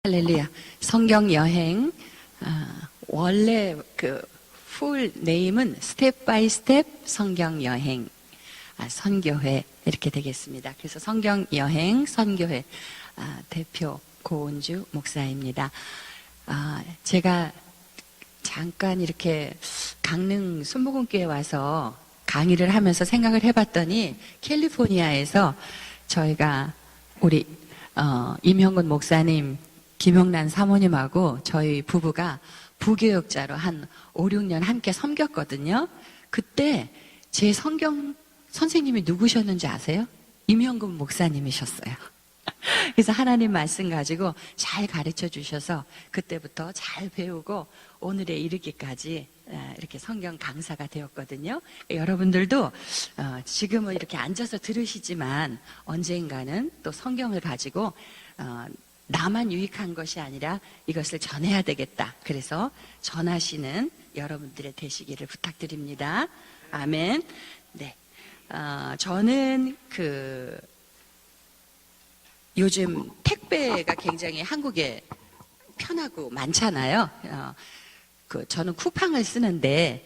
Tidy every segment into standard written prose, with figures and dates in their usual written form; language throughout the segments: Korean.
할렐루야. 성경 여행, 원래 풀 네임은 스텝 바이 스텝 성경 여행, 선교회 이렇게 되겠습니다. 그래서 성경 여행 선교회 대표 고은주 목사입니다. 제가 잠깐 이렇게 강릉 순복음교회 와서 강의를 하면서 생각을 해봤더니 캘리포니아에서 저희가 우리 임형근 목사님, 김영란 사모님하고 저희 부부가 부교역자로 한 5, 6년 함께 섬겼거든요. 그때 제 성경 선생님이 누구셨는지 아세요? 임형근 목사님이셨어요. 그래서 하나님 말씀 가지고 잘 가르쳐 주셔서 그때부터 잘 배우고 오늘에 이르기까지 이렇게 성경 강사가 되었거든요. 여러분들도 지금은 이렇게 앉아서 들으시지만 언젠가는 또 성경을 가지고 나만 유익한 것이 아니라 이것을 전해야 되겠다. 그래서 전하시는 여러분들의 되시기를 부탁드립니다. 아멘. 네. 저는 요즘 택배가 굉장히 한국에 편하고 많잖아요. 저는 쿠팡을 쓰는데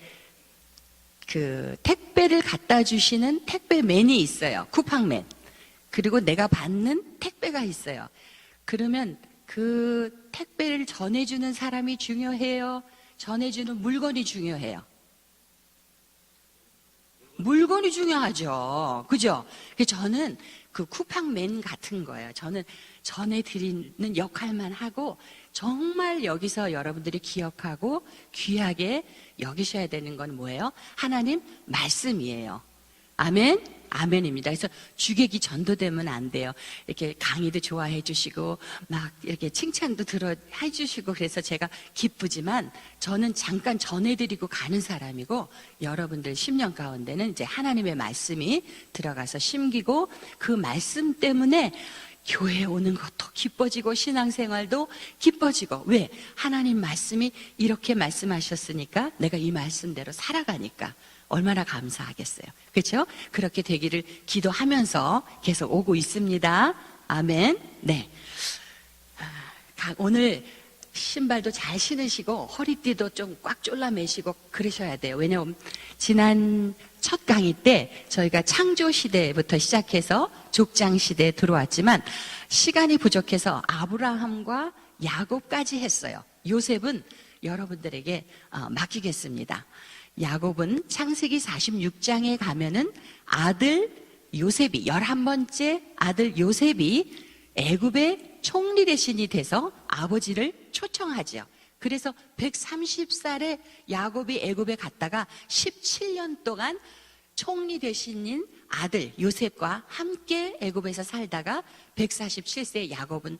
택배를 갖다 주시는 택배맨이 있어요. 쿠팡맨. 그리고 내가 받는 택배가 있어요. 그러면 그 택배를 전해주는 사람이 중요해요? 전해주는 물건이 중요해요? 물건이 중요하죠. 그죠? 저는 그 쿠팡맨 같은 거예요. 저는 전해드리는 역할만 하고 정말 여기서 여러분들이 기억하고 귀하게 여기셔야 되는 건 뭐예요? 하나님 말씀이에요. 아멘? 아멘입니다. 그래서 주객이 전도되면 안 돼요. 이렇게 강의도 좋아해 주시고 막 이렇게 칭찬도 해 주시고 그래서 제가 기쁘지만 저는 잠깐 전해드리고 가는 사람이고 여러분들 10년 가운데는 이제 하나님의 말씀이 들어가서 심기고 그 말씀 때문에 교회에 오는 것도 기뻐지고 신앙생활도 기뻐지고 왜? 하나님 말씀이 이렇게 말씀하셨으니까 내가 이 말씀대로 살아가니까 얼마나 감사하겠어요. 그렇죠? 그렇게 되기를 기도하면서 계속 오고 있습니다. 아멘. 네. 오늘 신발도 잘 신으시고 허리띠도 좀 꽉 졸라매시고 그러셔야 돼요. 왜냐하면 지난 첫 강의 때 저희가 창조 시대부터 시작해서 족장 시대에 들어왔지만 시간이 부족해서 아브라함과 야곱까지 했어요. 요셉은 여러분들에게 맡기겠습니다. 야곱은 창세기 46장에 가면은 아들 요셉이 11번째 아들 요셉이 애굽의 총리 대신이 돼서 아버지를 초청하죠. 그래서 130살에 야곱이 애굽에 갔다가 17년 동안 총리 대신인 아들 요셉과 함께 애굽에서 살다가 147세에 야곱은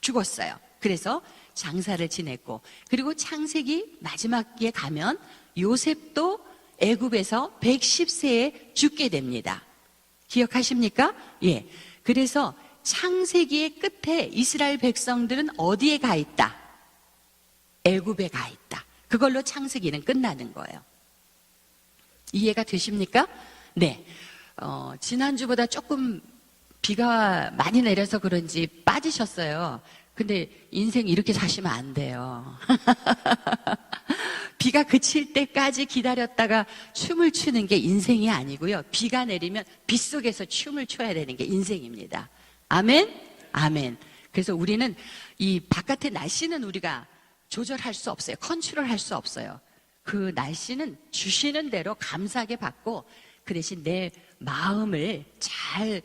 죽었어요. 그래서 장사를 지냈고 그리고 창세기 마지막에 가면 요셉도 애굽에서 110세에 죽게 됩니다. 기억하십니까? 예. 그래서 창세기의 끝에 이스라엘 백성들은 어디에 가 있다? 애굽에 가 있다. 그걸로 창세기는 끝나는 거예요. 이해가 되십니까? 네. 지난주보다 조금 비가 많이 내려서 그런지 빠지셨어요. 근데 인생 이렇게 사시면 안 돼요. 비가 그칠 때까지 기다렸다가 춤을 추는 게 인생이 아니고요. 비가 내리면 빗속에서 춤을 춰야 되는 게 인생입니다. 아멘? 아멘. 그래서 우리는 이 바깥의 날씨는 우리가 조절할 수 없어요. 컨트롤할 수 없어요. 그 날씨는 주시는 대로 감사하게 받고 그 대신 내 마음을 잘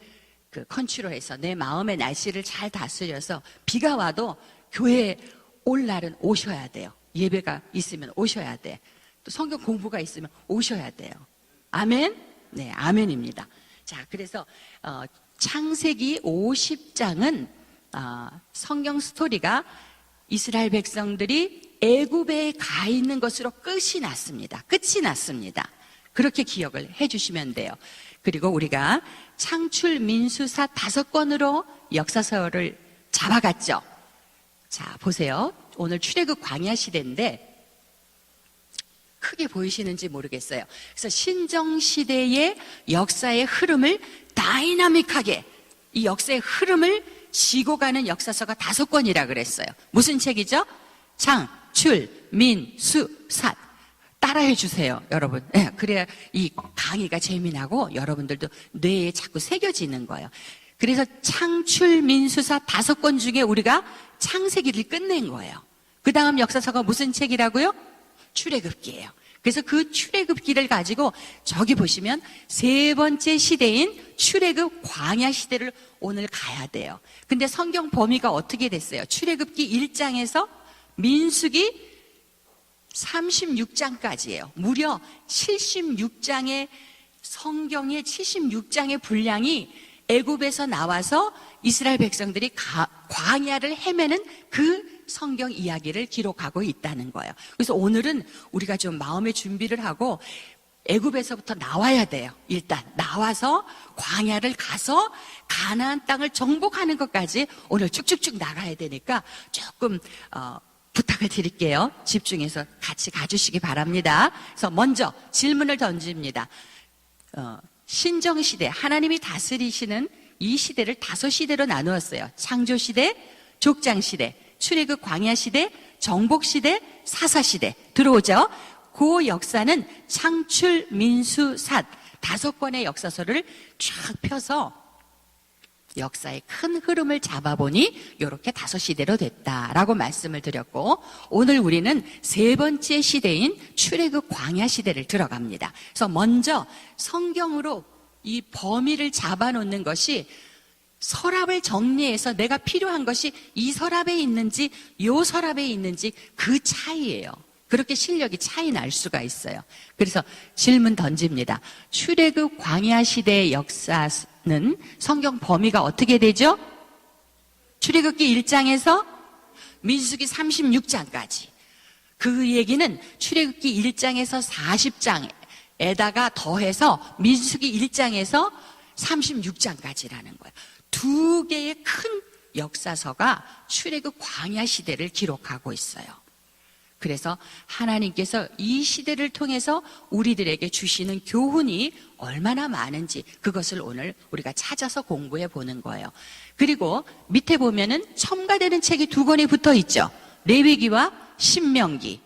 컨트롤해서 내 마음의 날씨를 잘 다스려서 비가 와도 교회에 올 날은 오셔야 돼요. 예배가 있으면 오셔야 돼. 또 성경 공부가 있으면 오셔야 돼요. 아멘? 네, 아멘입니다. 자, 그래서 창세기 50장은 성경 스토리가 이스라엘 백성들이 애굽에 가 있는 것으로 끝이 났습니다. 끝이 났습니다. 그렇게 기억을 해주시면 돼요. 그리고 우리가 창출 민수사 5권으로 역사서를 잡아갔죠. 자, 보세요. 오늘 출애굽 광야 시대인데 크게 보이시는지 모르겠어요. 그래서 신정 시대의 역사의 흐름을 다이나믹하게 이 역사의 흐름을 지고 가는 역사서가 5권이라 그랬어요. 무슨 책이죠? 장, 출, 민, 수, 삿. 따라해 주세요, 여러분. 네, 그래야 이 강의가 재미나고 여러분들도 뇌에 자꾸 새겨지는 거예요. 그래서 창출민수사 5권 중에 우리가 창세기를 끝낸 거예요. 그 다음 역사서가 무슨 책이라고요? 출애굽기예요. 그래서 그 출애굽기를 가지고 저기 보시면 3번째 시대인 출애굽 광야 시대를 오늘 가야 돼요. 근데 성경 범위가 어떻게 됐어요? 출애굽기 1장에서 민수기 36장까지예요. 무려 76장의 성경의 76장의 분량이 애굽에서 나와서 이스라엘 백성들이 광야를 헤매는 그 성경 이야기를 기록하고 있다는 거예요. 그래서 오늘은 우리가 좀 마음의 준비를 하고 애굽에서부터 나와야 돼요. 일단 나와서 광야를 가서 가나안 땅을 정복하는 것까지 오늘 쭉쭉쭉 나가야 되니까 조금 부탁을 드릴게요. 집중해서 같이 가주시기 바랍니다. 그래서 먼저 질문을 던집니다. 신정시대, 하나님이 다스리시는 이 시대를 5시대로 나누었어요. 창조시대, 족장시대, 출애굽 광야시대, 정복시대, 사사시대. 들어오죠? 그 역사는 창출, 민수, 삿 5권의 역사서를 쫙 펴서 역사의 큰 흐름을 잡아보니 이렇게 5시대로 됐다라고 말씀을 드렸고, 오늘 우리는 3번째 시대인 출애굽 광야 시대를 들어갑니다. 그래서 먼저 성경으로 이 범위를 잡아놓는 것이 서랍을 정리해서 내가 필요한 것이 이 서랍에 있는지 요 서랍에 있는지 그 차이예요. 그렇게 실력이 차이 날 수가 있어요. 그래서 질문 던집니다. 출애굽 광야 시대의 역사는 성경 범위가 어떻게 되죠? 출애굽기 1장에서 민수기 36장까지. 그 얘기는 출애굽기 1장에서 40장에다가 더해서 민수기 1장에서 36장까지라는 거예요. 2개의 큰 역사서가 출애굽 광야 시대를 기록하고 있어요. 그래서 하나님께서 이 시대를 통해서 우리들에게 주시는 교훈이 얼마나 많은지 그것을 오늘 우리가 찾아서 공부해 보는 거예요. 그리고 밑에 보면은 첨가되는 책이 2권이 붙어 있죠. 레위기와 신명기.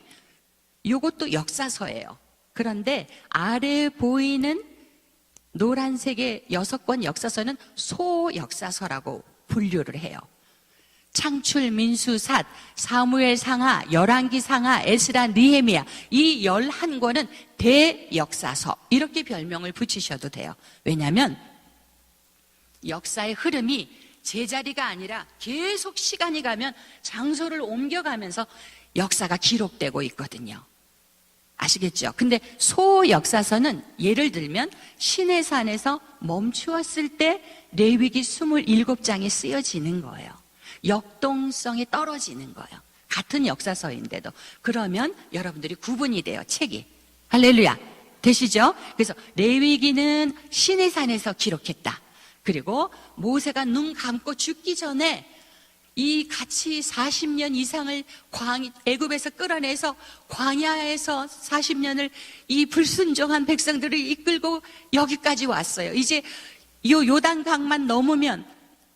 이것도 역사서예요. 그런데 아래에 보이는 노란색의 6권 역사서는 소역사서라고 분류를 해요. 창출, 민수, 삿, 사무엘 상하, 열왕기 상하, 에스라, 느헤미야, 이 11권은 대역사서 이렇게 별명을 붙이셔도 돼요. 왜냐하면 역사의 흐름이 제자리가 아니라 계속 시간이 가면 장소를 옮겨가면서 역사가 기록되고 있거든요. 아시겠죠? 근데 소역사서는 예를 들면 시내산에서 멈추었을 때 레위기 27장이 쓰여지는 거예요. 역동성이 떨어지는 거예요. 같은 역사서인데도. 그러면 여러분들이 구분이 돼요. 책이. 할렐루야. 되시죠? 그래서 레위기는 시내산에서 기록했다. 그리고 모세가 눈 감고 죽기 전에 이 같이 40년 이상을 애굽에서 끌어내서 광야에서 40년을 이 불순종한 백성들을 이끌고 여기까지 왔어요. 이제 요 요단강만 넘으면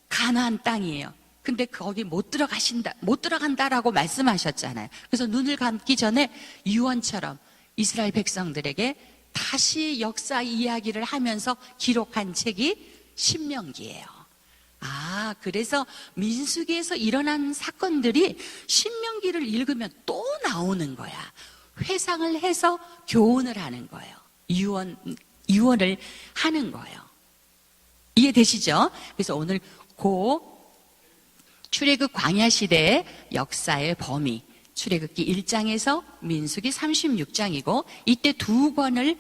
가나안 땅이에요. 근데 거기 못 들어간다라고 말씀하셨잖아요. 그래서 눈을 감기 전에 유언처럼 이스라엘 백성들에게 다시 역사 이야기를 하면서 기록한 책이 신명기예요. 그래서 민수기에서 일어난 사건들이 신명기를 읽으면 또 나오는 거야. 회상을 해서 교훈을 하는 거예요. 유언을 하는 거예요. 이해되시죠? 그래서 오늘 출애굽 광야 시대의 역사의 범위, 출애굽기 1장에서 민수기 36장이고 이때 2권을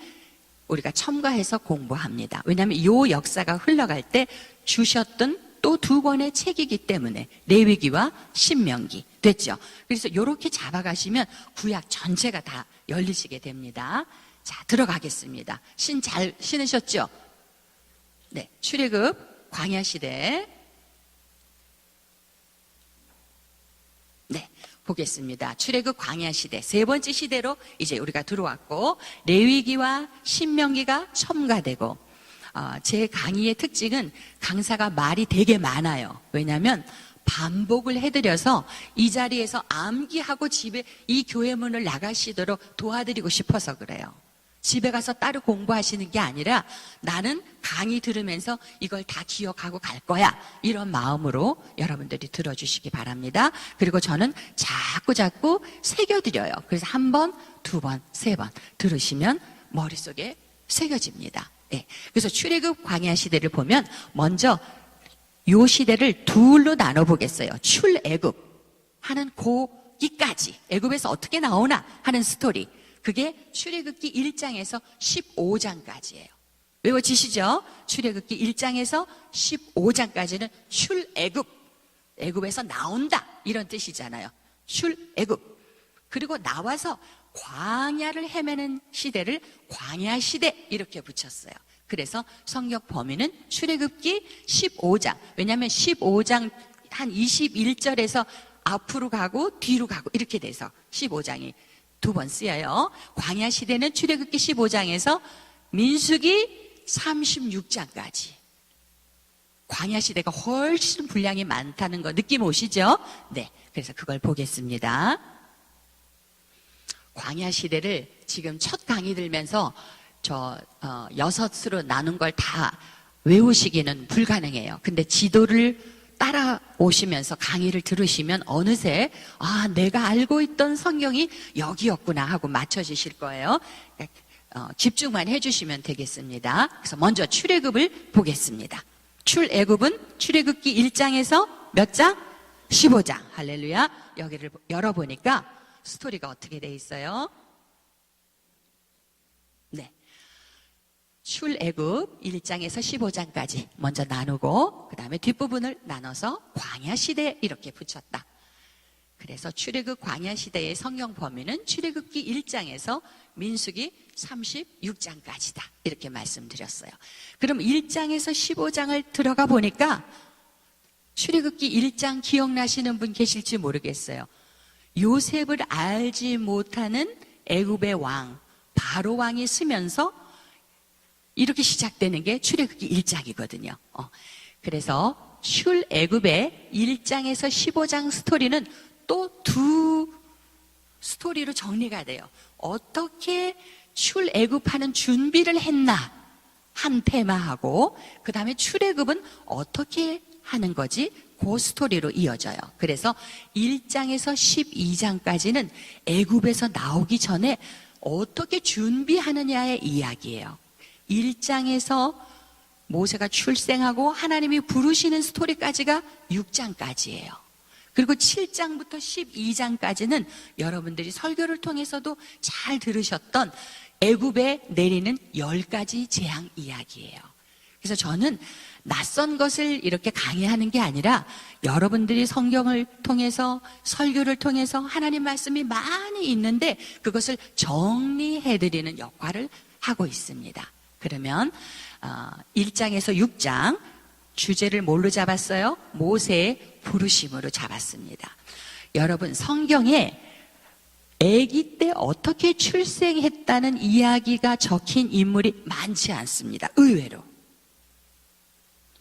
우리가 첨가해서 공부합니다. 왜냐하면 이 역사가 흘러갈 때 주셨던 또 2권의 책이기 때문에 레위기와 신명기 됐죠. 그래서 이렇게 잡아가시면 구약 전체가 다 열리시게 됩니다. 자, 들어가겠습니다. 신 잘 신으셨죠? 네, 출애굽 광야 시대. 네, 보겠습니다. 출애굽 광야 시대 3번째 시대로 이제 우리가 들어왔고 레위기와 신명기가 첨가되고 제 강의의 특징은 강사가 말이 되게 많아요. 왜냐하면 반복을 해드려서 이 자리에서 암기하고 집에 이 교회 문을 나가시도록 도와드리고 싶어서 그래요. 집에 가서 따로 공부하시는 게 아니라 나는 강의 들으면서 이걸 다 기억하고 갈 거야, 이런 마음으로 여러분들이 들어주시기 바랍니다. 그리고 저는 자꾸 새겨드려요. 그래서 한 번, 두 번, 세 번 들으시면 머릿속에 새겨집니다. 네. 그래서 출애굽 광야 시대를 보면 먼저 요 시대를 둘로 나눠보겠어요. 출애굽 하는 고기까지, 애굽에서 어떻게 나오나 하는 스토리, 그게 출애굽기 1장에서 15장까지예요. 외워지시죠? 출애굽기 1장에서 15장까지는 출애굽, 애굽에서 나온다, 이런 뜻이잖아요. 출애굽. 그리고 나와서 광야를 헤매는 시대를 광야시대 이렇게 붙였어요. 그래서 성경 범위는 출애굽기 15장. 왜냐하면 15장 한 21절에서 앞으로 가고 뒤로 가고 이렇게 돼서 15장이 두 번 쓰여요. 광야 시대는 출애굽기 15장에서 민수기 36장까지. 광야 시대가 훨씬 분량이 많다는 거 느낌 오시죠? 네. 그래서 그걸 보겠습니다. 광야 시대를 지금 첫 강의 들면서 여섯으로 나눈 걸 다 외우시기는 불가능해요. 근데 지도를 따라오시면서 강의를 들으시면 어느새 내가 알고 있던 성경이 여기였구나 하고 맞춰지실 거예요. 집중만 해주시면 되겠습니다. 그래서 먼저 출애굽을 보겠습니다. 출애굽은 출애굽기 1장에서 몇 장? 15장. 할렐루야. 여기를 열어보니까 스토리가 어떻게 돼 있어요? 네. 출애굽 1장에서 15장까지 먼저 나누고 그 다음에 뒷부분을 나눠서 광야시대 이렇게 붙였다. 그래서 출애굽 광야시대의 성경 범위는 출애굽기 1장에서 민수기 36장까지다 이렇게 말씀드렸어요. 그럼 1장에서 15장을 들어가 보니까 출애굽기 1장 기억나시는 분 계실지 모르겠어요. 요셉을 알지 못하는 애굽의 왕 바로 왕이 쓰면서 이렇게 시작되는 게 출애굽기 1장이거든요. 그래서 출애굽의 1장에서 15장 스토리는 또 두 스토리로 정리가 돼요. 어떻게 출애굽하는 준비를 했나 한 테마하고 그 다음에 출애굽은 어떻게 하는 거지, 그 스토리로 이어져요. 그래서 1장에서 12장까지는 애굽에서 나오기 전에 어떻게 준비하느냐의 이야기예요. 1장에서 모세가 출생하고 하나님이 부르시는 스토리까지가 6장까지예요. 그리고 7장부터 12장까지는 여러분들이 설교를 통해서도 잘 들으셨던 애굽에 내리는 10가지 재앙 이야기예요. 그래서 저는 낯선 것을 이렇게 강의하는 게 아니라 여러분들이 성경을 통해서 설교를 통해서 하나님 말씀이 많이 있는데 그것을 정리해드리는 역할을 하고 있습니다. 그러면 1장에서 6장 주제를 뭘로 잡았어요? 모세의 부르심으로 잡았습니다. 여러분, 성경에 아기 때 어떻게 출생했다는 이야기가 적힌 인물이 많지 않습니다. 의외로.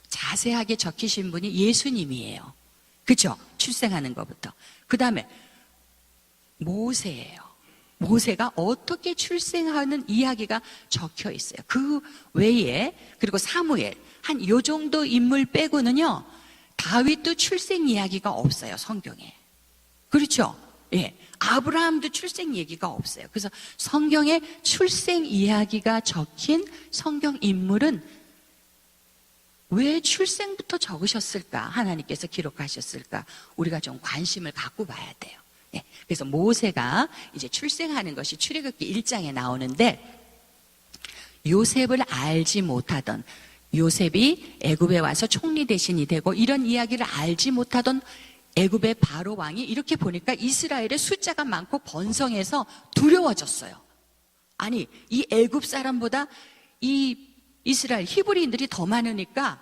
자세하게 적히신 분이 예수님이에요. 그렇죠? 출생하는 것부터. 그 다음에 모세예요. 모세가 어떻게 출생하는 이야기가 적혀 있어요. 그 외에 그리고 사무엘 한 요 정도 인물 빼고는요 다윗도 출생 이야기가 없어요, 성경에. 그렇죠? 예. 아브라함도 출생 얘기가 없어요. 그래서 성경에 출생 이야기가 적힌 성경 인물은 왜 출생부터 적으셨을까? 하나님께서 기록하셨을까? 우리가 좀 관심을 갖고 봐야 돼요. 네. 그래서 모세가 이제 출생하는 것이 출애굽기 1장에 나오는데 요셉을 알지 못하던, 요셉이 애굽에 와서 총리 대신이 되고 이런 이야기를 알지 못하던 애굽의 바로 왕이 이렇게 보니까 이스라엘의 숫자가 많고 번성해서 두려워졌어요. 아니, 이 애굽 사람보다 이 이스라엘 히브리인들이 더 많으니까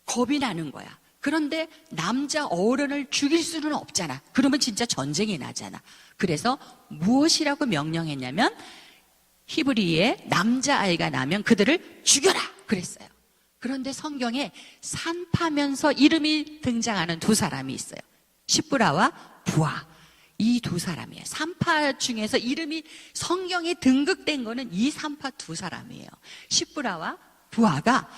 겁이 나는 거야. 그런데 남자 어른을 죽일 수는 없잖아. 그러면 진짜 전쟁이 나잖아. 그래서 무엇이라고 명령했냐면 히브리의 남자아이가 나면 그들을 죽여라. 그랬어요. 그런데 성경에 산 파면서 이름이 등장하는 두 사람이 있어요. 시브라와 부하. 이 두 사람이에요. 산파 중에서 이름이 성경에 등극된 거는 이 산파 두 사람이에요. 시브라와 부하가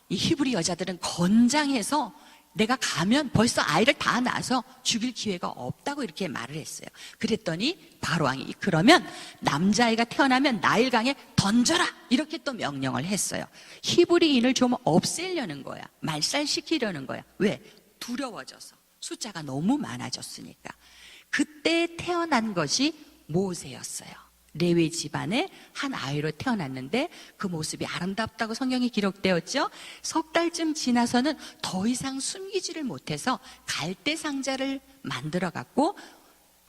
이 히브리 여자들은 건장해서 내가 가면 벌써 아이를 다 낳아서 죽일 기회가 없다고 이렇게 말을 했어요. 그랬더니 바로왕이 그러면 남자아이가 태어나면 나일강에 던져라 이렇게 또 명령을 했어요. 히브리인을 좀 없애려는 거야. 말살시키려는 거야. 왜? 두려워져서. 숫자가 너무 많아졌으니까. 그때 태어난 것이 모세였어요. 레위 집안의 한 아이로 태어났는데 그 모습이 아름답다고 성경에 기록되었죠. 석 달쯤 지나서는 더 이상 숨기지를 못해서 갈대 상자를 만들어 갖고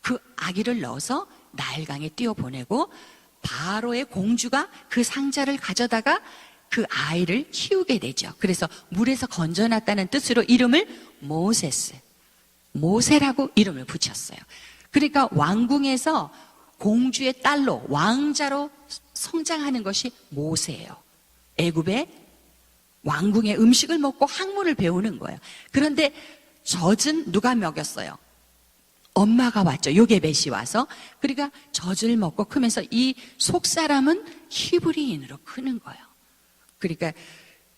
그 아기를 넣어서 나일강에 띄워보내고 바로의 공주가 그 상자를 가져다가 그 아이를 키우게 되죠. 그래서 물에서 건져놨다는 뜻으로 이름을 모세라고 이름을 붙였어요. 그러니까 왕궁에서 공주의 딸로 왕자로 성장하는 것이 모세예요. 애굽의 왕궁의 음식을 먹고 학문을 배우는 거예요. 그런데 젖은 누가 먹였어요? 엄마가 왔죠. 요게벳이 와서. 그러니까 젖을 먹고 크면서 이 속사람은 히브리인으로 크는 거예요. 그러니까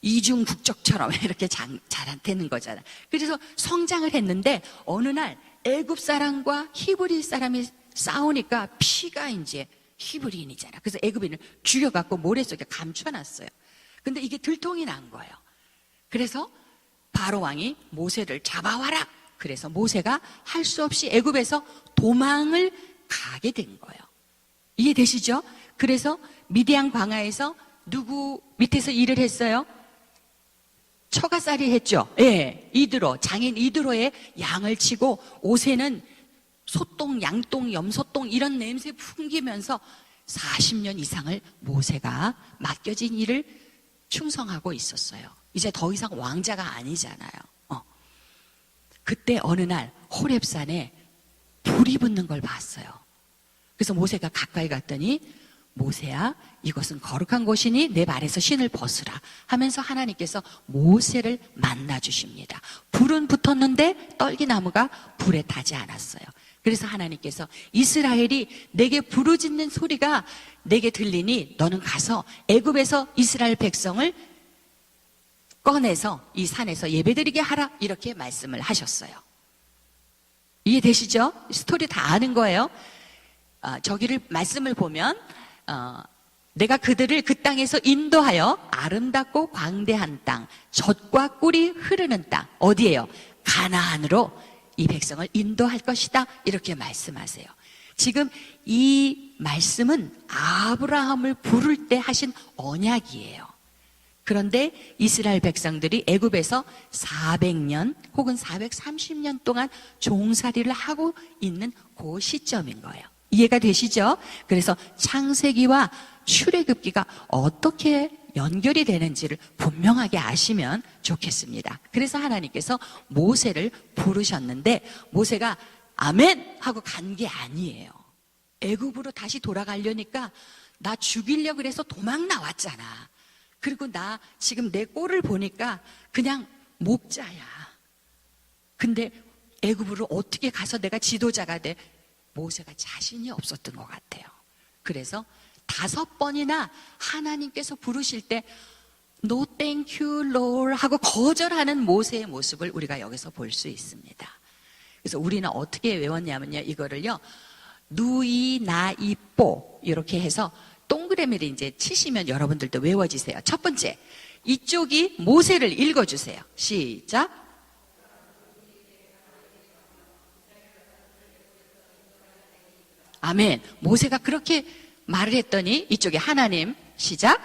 이중 국적처럼 이렇게 자라되는 거잖아요. 그래서 성장을 했는데 어느 날 애굽 사람과 히브리 사람이 싸우니까 피가 이제 히브리인이잖아. 그래서 애굽인을 죽여갖고 모래 속에 감춰놨어요. 근데 이게 들통이 난 거예요. 그래서 바로 왕이 모세를 잡아와라. 그래서 모세가 할 수 없이 애굽에서 도망을 가게 된 거예요. 이해되시죠? 그래서 미디안 광야에서 누구 밑에서 일을 했어요? 처가살이 했죠. 예, 이드로, 장인 이드로의 양을 치고 옷에는 소똥, 양똥, 염소똥 이런 냄새 풍기면서 40년 이상을 모세가 맡겨진 일을 충성하고 있었어요. 이제 더 이상 왕자가 아니잖아요. 그때 어느 날 호렙산에 불이 붙는 걸 봤어요. 그래서 모세가 가까이 갔더니 모세야, 이것은 거룩한 곳이니 내 발에서 신을 벗으라 하면서 하나님께서 모세를 만나 주십니다. 불은 붙었는데 떨기나무가 불에 타지 않았어요. 그래서 하나님께서 이스라엘이 내게 부르짖는 소리가 내게 들리니 너는 가서 애굽에서 이스라엘 백성을 꺼내서 이 산에서 예배드리게 하라 이렇게 말씀을 하셨어요. 이해되시죠? 스토리 다 아는 거예요. 저기를 말씀을 보면 내가 그들을 그 땅에서 인도하여 아름답고 광대한 땅, 젖과 꿀이 흐르는 땅, 어디예요? 가나안으로 이 백성을 인도할 것이다 이렇게 말씀하세요. 지금 이 말씀은 아브라함을 부를 때 하신 언약이에요. 그런데 이스라엘 백성들이 애굽에서 400년 혹은 430년 동안 종살이를 하고 있는 그 시점인 거예요. 이해가 되시죠? 그래서 창세기와 출애굽기가 어떻게 연결이 되는지를 분명하게 아시면 좋겠습니다. 그래서 하나님께서 모세를 부르셨는데 모세가 아멘 하고 간 게 아니에요. 애굽으로 다시 돌아가려니까 나 죽이려고 그래서 도망 나왔잖아. 그리고 나 지금 내 꼴을 보니까 그냥 목자야. 근데 애굽으로 어떻게 가서 내가 지도자가 돼? 모세가 자신이 없었던 것 같아요. 그래서 5번이나 하나님께서 부르실 때 No thank you Lord 하고 거절하는 모세의 모습을 우리가 여기서 볼 수 있습니다. 그래서 우리는 어떻게 외웠냐면요, 이거를요 누이 나이 뽀 이렇게 해서 동그라미를 이제 치시면 여러분들도 외워지세요. 첫 번째, 이쪽이 모세를 읽어주세요. 시작. 아멘. 모세가 그렇게 말을 했더니 이쪽에 하나님, 시작.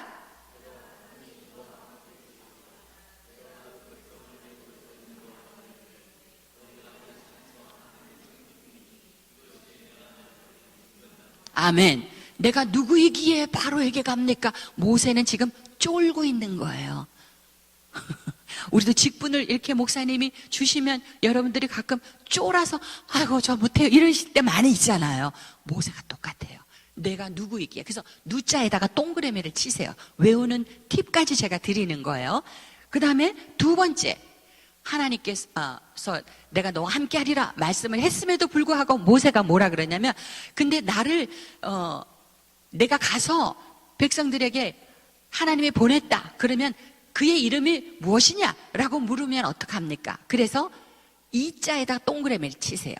아멘. 내가 누구이기에 바로에게 갑니까? 모세는 지금 쫄고 있는 거예요. 우리도 직분을 이렇게 목사님이 주시면 여러분들이 가끔 쫄아서 아이고 저 못해요 이러실 때 많이 있잖아요. 모세가 똑같아요. 내가 누구이기에. 그래서 누자에다가 동그라미를 치세요. 외우는 팁까지 제가 드리는 거예요. 그 다음에 두 번째, 하나님께서 내가 너와 함께 하리라 말씀을 했음에도 불구하고 모세가 뭐라 그러냐면, 근데 나를 내가 가서 백성들에게 하나님이 보냈다 그러면 그의 이름이 무엇이냐라고 물으면 어떡합니까? 그래서 이 자에다 동그라미를 치세요.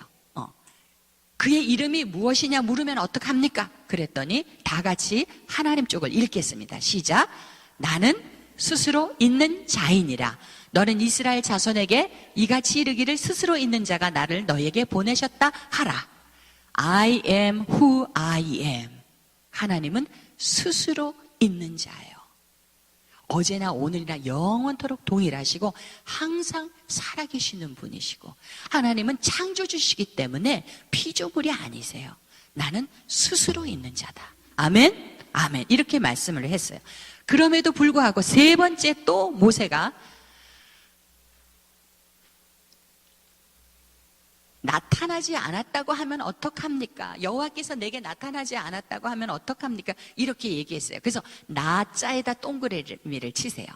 그의 이름이 무엇이냐 물으면 어떡합니까? 그랬더니 다 같이 하나님 쪽을 읽겠습니다. 시작. 나는 스스로 있는 자이니라. 너는 이스라엘 자손에게 이같이 이르기를 스스로 있는 자가 나를 너에게 보내셨다 하라. I am who I am. 하나님은 스스로 있는 자예요. 어제나 오늘이나 영원토록 동일하시고 항상 살아계시는 분이시고, 하나님은 창조주시기 때문에 피조물이 아니세요. 나는 스스로 있는 자다. 아멘? 아멘. 이렇게 말씀을 했어요. 그럼에도 불구하고 세 번째 또 모세가 나타나지 않았다고 하면 어떡합니까? 여호와께서 내게 나타나지 않았다고 하면 어떡합니까? 이렇게 얘기했어요. 그래서 나자에다 동그라미를 치세요.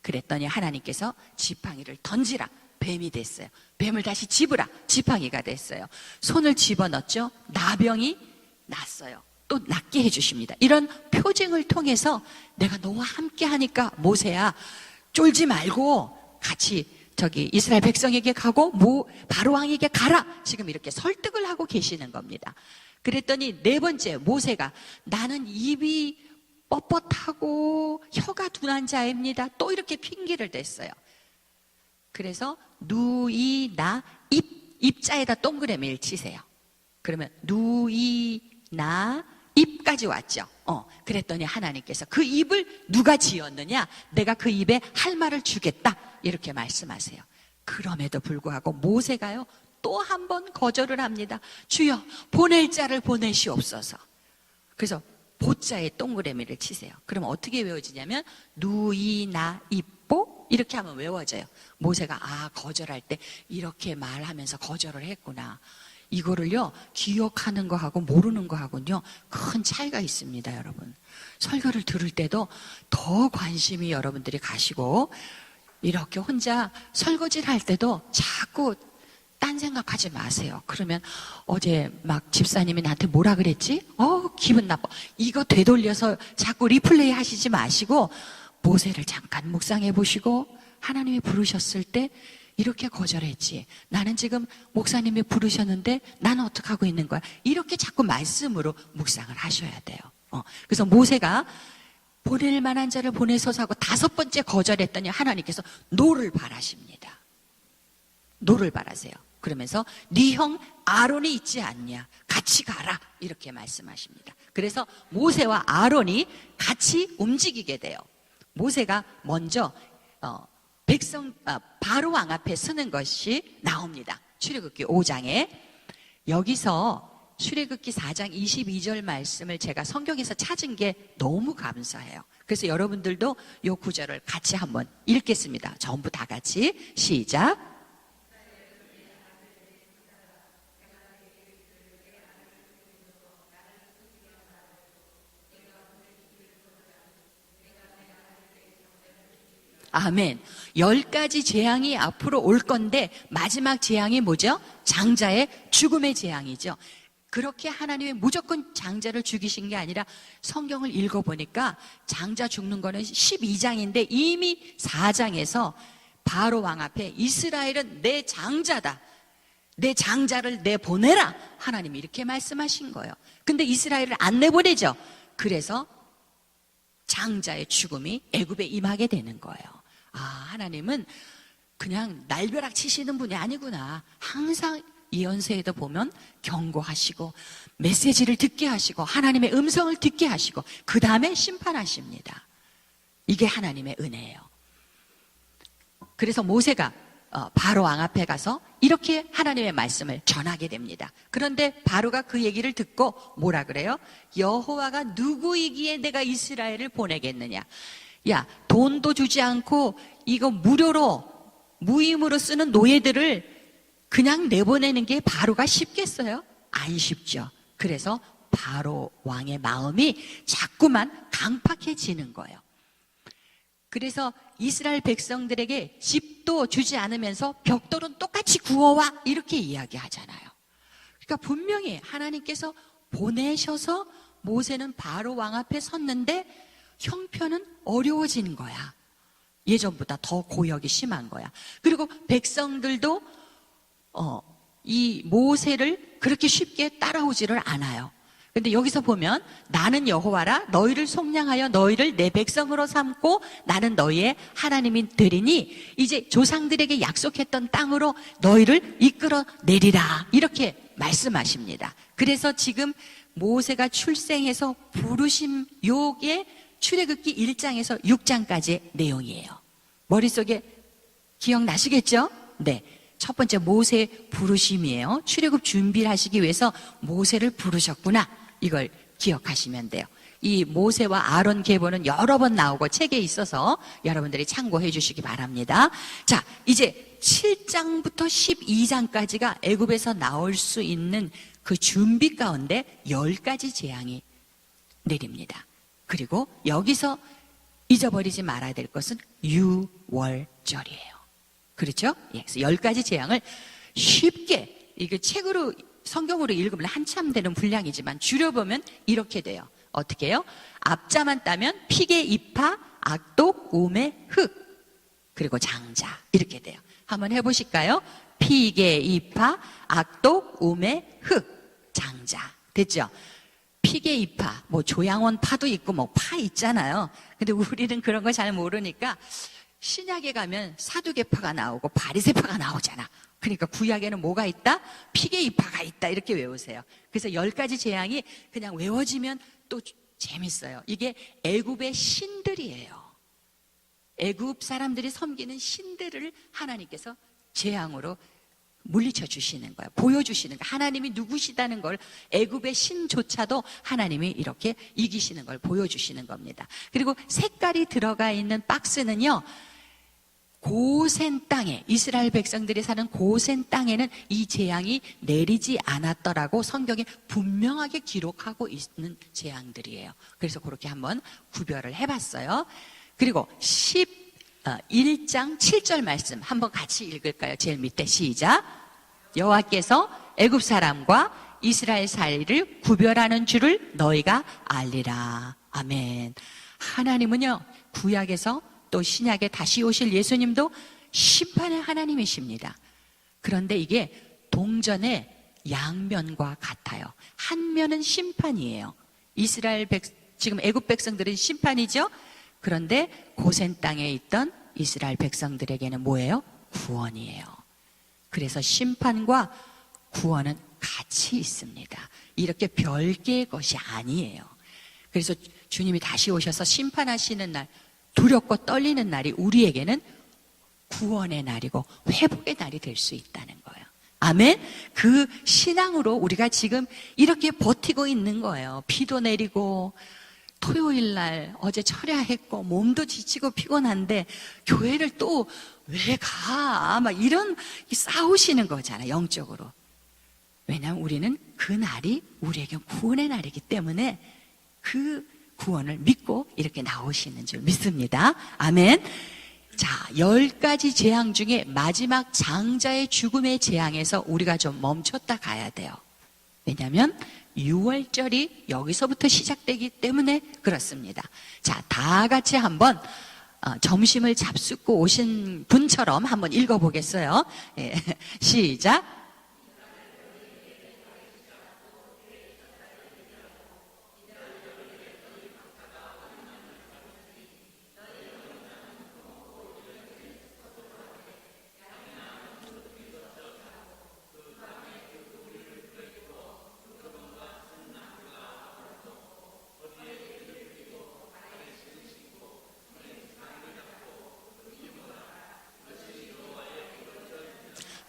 그랬더니 하나님께서 지팡이를 던지라. 뱀이 됐어요. 뱀을 다시 집으라. 지팡이가 됐어요. 손을 집어넣었죠. 나병이 났어요. 또 낫게 해주십니다. 이런 표징을 통해서 내가 너와 함께 하니까 모세야 쫄지 말고 같이 이스라엘 백성에게 가고 바로 왕에게 가라. 지금 이렇게 설득을 하고 계시는 겁니다. 그랬더니 네 번째, 모세가 나는 입이 뻣뻣하고 혀가 둔한 자입니다. 또 이렇게 핑계를 댔어요. 그래서 누이나 입자에다 동그라미를 치세요. 그러면 누이나 입까지 왔죠. 그랬더니 하나님께서 그 입을 누가 지었느냐? 내가 그 입에 할 말을 주겠다. 이렇게 말씀하세요. 그럼에도 불구하고 모세가요, 또 한 번 거절을 합니다. 주여, 보낼 자를 보내시옵소서. 그래서 보자에 동그라미를 치세요. 그럼 어떻게 외워지냐면 누이나 입보 이렇게 하면 외워져요. 모세가 거절할 때 이렇게 말하면서 거절을 했구나. 이거를요, 기억하는 거하고 모르는 거하고는요, 큰 차이가 있습니다, 여러분. 설교를 들을 때도 더 관심이 여러분들이 가시고, 이렇게 혼자 설거지를 할 때도 자꾸 딴 생각하지 마세요. 그러면 어제 막 집사님이 나한테 뭐라 그랬지? 기분 나빠. 이거 되돌려서 자꾸 리플레이 하시지 마시고, 모세를 잠깐 묵상해 보시고, 하나님이 부르셨을 때 이렇게 거절했지. 나는 지금 목사님이 부르셨는데 나는 어떻게 하고 있는 거야? 이렇게 자꾸 말씀으로 묵상을 하셔야 돼요. 그래서 모세가 보낼 만한 자를 보내소서 하고 다섯 번째 거절했더니 하나님께서 노를 바라십니다. 노를 바라세요. 그러면서 네 형 아론이 있지 않냐? 같이 가라. 이렇게 말씀하십니다. 그래서 모세와 아론이 같이 움직이게 돼요. 모세가 먼저 바로 왕 앞에 서는 것이 나옵니다. 출애굽기 5장에. 여기서 출애굽기 4장 22절 말씀을 제가 성경에서 찾은 게 너무 감사해요. 그래서 여러분들도 이 구절을 같이 한번 읽겠습니다. 전부 다 같이 시작. 아멘. 10가지 재앙이 앞으로 올 건데 마지막 재앙이 뭐죠? 장자의 죽음의 재앙이죠. 그렇게 하나님이 무조건 장자를 죽이신 게 아니라 성경을 읽어보니까 장자 죽는 거는 12장인데 이미 4장에서 바로 왕 앞에 이스라엘은 내 장자다. 내 장자를 내보내라. 하나님이 이렇게 말씀하신 거예요. 근데 이스라엘을 안 내보내죠. 그래서 장자의 죽음이 애굽에 임하게 되는 거예요. 하나님은 그냥 날벼락 치시는 분이 아니구나. 항상 예언서에도 보면 경고하시고 메시지를 듣게 하시고 하나님의 음성을 듣게 하시고 그 다음에 심판하십니다. 이게 하나님의 은혜예요. 그래서 모세가 바로 왕 앞에 가서 이렇게 하나님의 말씀을 전하게 됩니다. 그런데 바로가 그 얘기를 듣고 뭐라 그래요? 여호와가 누구이기에 내가 이스라엘을 보내겠느냐? 야, 돈도 주지 않고 이거 무임으로 쓰는 노예들을 그냥 내보내는 게 바로가 쉽겠어요? 안 쉽죠. 그래서 바로 왕의 마음이 자꾸만 강팍해지는 거예요. 그래서 이스라엘 백성들에게 집도 주지 않으면서 벽돌은 똑같이 구워와 이렇게 이야기하잖아요. 그러니까 분명히 하나님께서 보내셔서 모세는 바로 왕 앞에 섰는데 형편은 어려워지는 거야. 예전보다 더 고역이 심한 거야. 그리고 백성들도 이 모세를 그렇게 쉽게 따라오지를 않아요. 근데 여기서 보면 나는 여호와라 너희를 속량하여 너희를 내 백성으로 삼고 나는 너희의 하나님이 되리니 이제 조상들에게 약속했던 땅으로 너희를 이끌어 내리라 이렇게 말씀하십니다. 그래서 지금 모세가 출생해서 부르심 요게 출애굽기 1장에서 6장까지의 내용이에요. 머릿속에 기억나시겠죠? 네. 첫 번째 모세 부르심이에요. 출애굽 준비를 하시기 위해서 모세를 부르셨구나. 이걸 기억하시면 돼요. 이 모세와 아론 계보는 여러 번 나오고 책에 있어서 여러분들이 참고해 주시기 바랍니다. 자, 이제 7장부터 12장까지가 애굽에서 나올 수 있는 그 준비 가운데 10가지 재앙이 내립니다. 그리고 여기서 잊어버리지 말아야 될 것은 유월절이에요. 그렇죠? 예, 그래서 10가지 재앙을 쉽게 이게 책으로 성경으로 읽으면 한참 되는 분량이지만 줄여보면 이렇게 돼요. 어떻게 해요? 앞자만 따면 피개, 이파, 악독, 우매, 흑 그리고 장자 이렇게 돼요. 한번 해보실까요? 피개, 이파, 악독, 우매, 흑, 장자 됐죠? 피개, 이파, 뭐 조양원 파도 있고 뭐 파 있잖아요. 근데 우리는 그런 거 잘 모르니까 신약에 가면 사두개파가 나오고 바리새파가 나오잖아. 그러니까 구약에는 뭐가 있다? 피개이파가 있다 이렇게 외우세요. 그래서 10가지 재앙이 그냥 외워지면 또 재밌어요. 이게 애굽의 신들이에요. 애굽 사람들이 섬기는 신들을 하나님께서 재앙으로 물리쳐 주시는 거예요. 보여주시는 거예요. 하나님이 누구시다는 걸 애굽의 신조차도 하나님이 이렇게 이기시는 걸 보여주시는 겁니다. 그리고 색깔이 들어가 있는 박스는요, 고센 땅에, 이스라엘 백성들이 사는 고센 땅에는 이 재앙이 내리지 않았더라고 성경에 분명하게 기록하고 있는 재앙들이에요. 그래서 그렇게 한번 구별을 해봤어요. 그리고 11장 7절 말씀 한번 같이 읽을까요? 제일 밑에 시작. 여호와께서 애굽 사람과 이스라엘 사이를 구별하는 줄을 너희가 알리라. 아멘. 하나님은요, 구약에서 또 신약에 다시 오실 예수님도 심판의 하나님이십니다. 그런데 이게 동전의 양면과 같아요. 한 면은 심판이에요. 지금 애굽 백성들은 심판이죠. 그런데 고센 땅에 있던 이스라엘 백성들에게는 뭐예요? 구원이에요. 그래서 심판과 구원은 같이 있습니다. 이렇게 별개의 것이 아니에요. 그래서 주님이 다시 오셔서 심판하시는 날, 두렵고 떨리는 날이 우리에게는 구원의 날이고 회복의 날이 될 수 있다는 거예요. 아멘. 그 신앙으로 우리가 지금 이렇게 버티고 있는 거예요. 비도 내리고 토요일 날 어제 철야했고 몸도 지치고 피곤한데 교회를 또 왜 가? 막 이런 싸우시는 거잖아요, 영적으로. 왜냐하면 우리는 그 날이 우리에게 구원의 날이기 때문에 그 구원을 믿고 이렇게 나오시는 줄 믿습니다. 아멘. 자, 10가지 재앙 중에 마지막 장자의 죽음의 재앙에서 우리가 좀 멈췄다 가야 돼요. 왜냐하면 6월절이 여기서부터 시작되기 때문에 그렇습니다. 자, 다 같이 한번 점심을 잡수고 오신 분처럼 한번 읽어보겠어요. 예, 시작.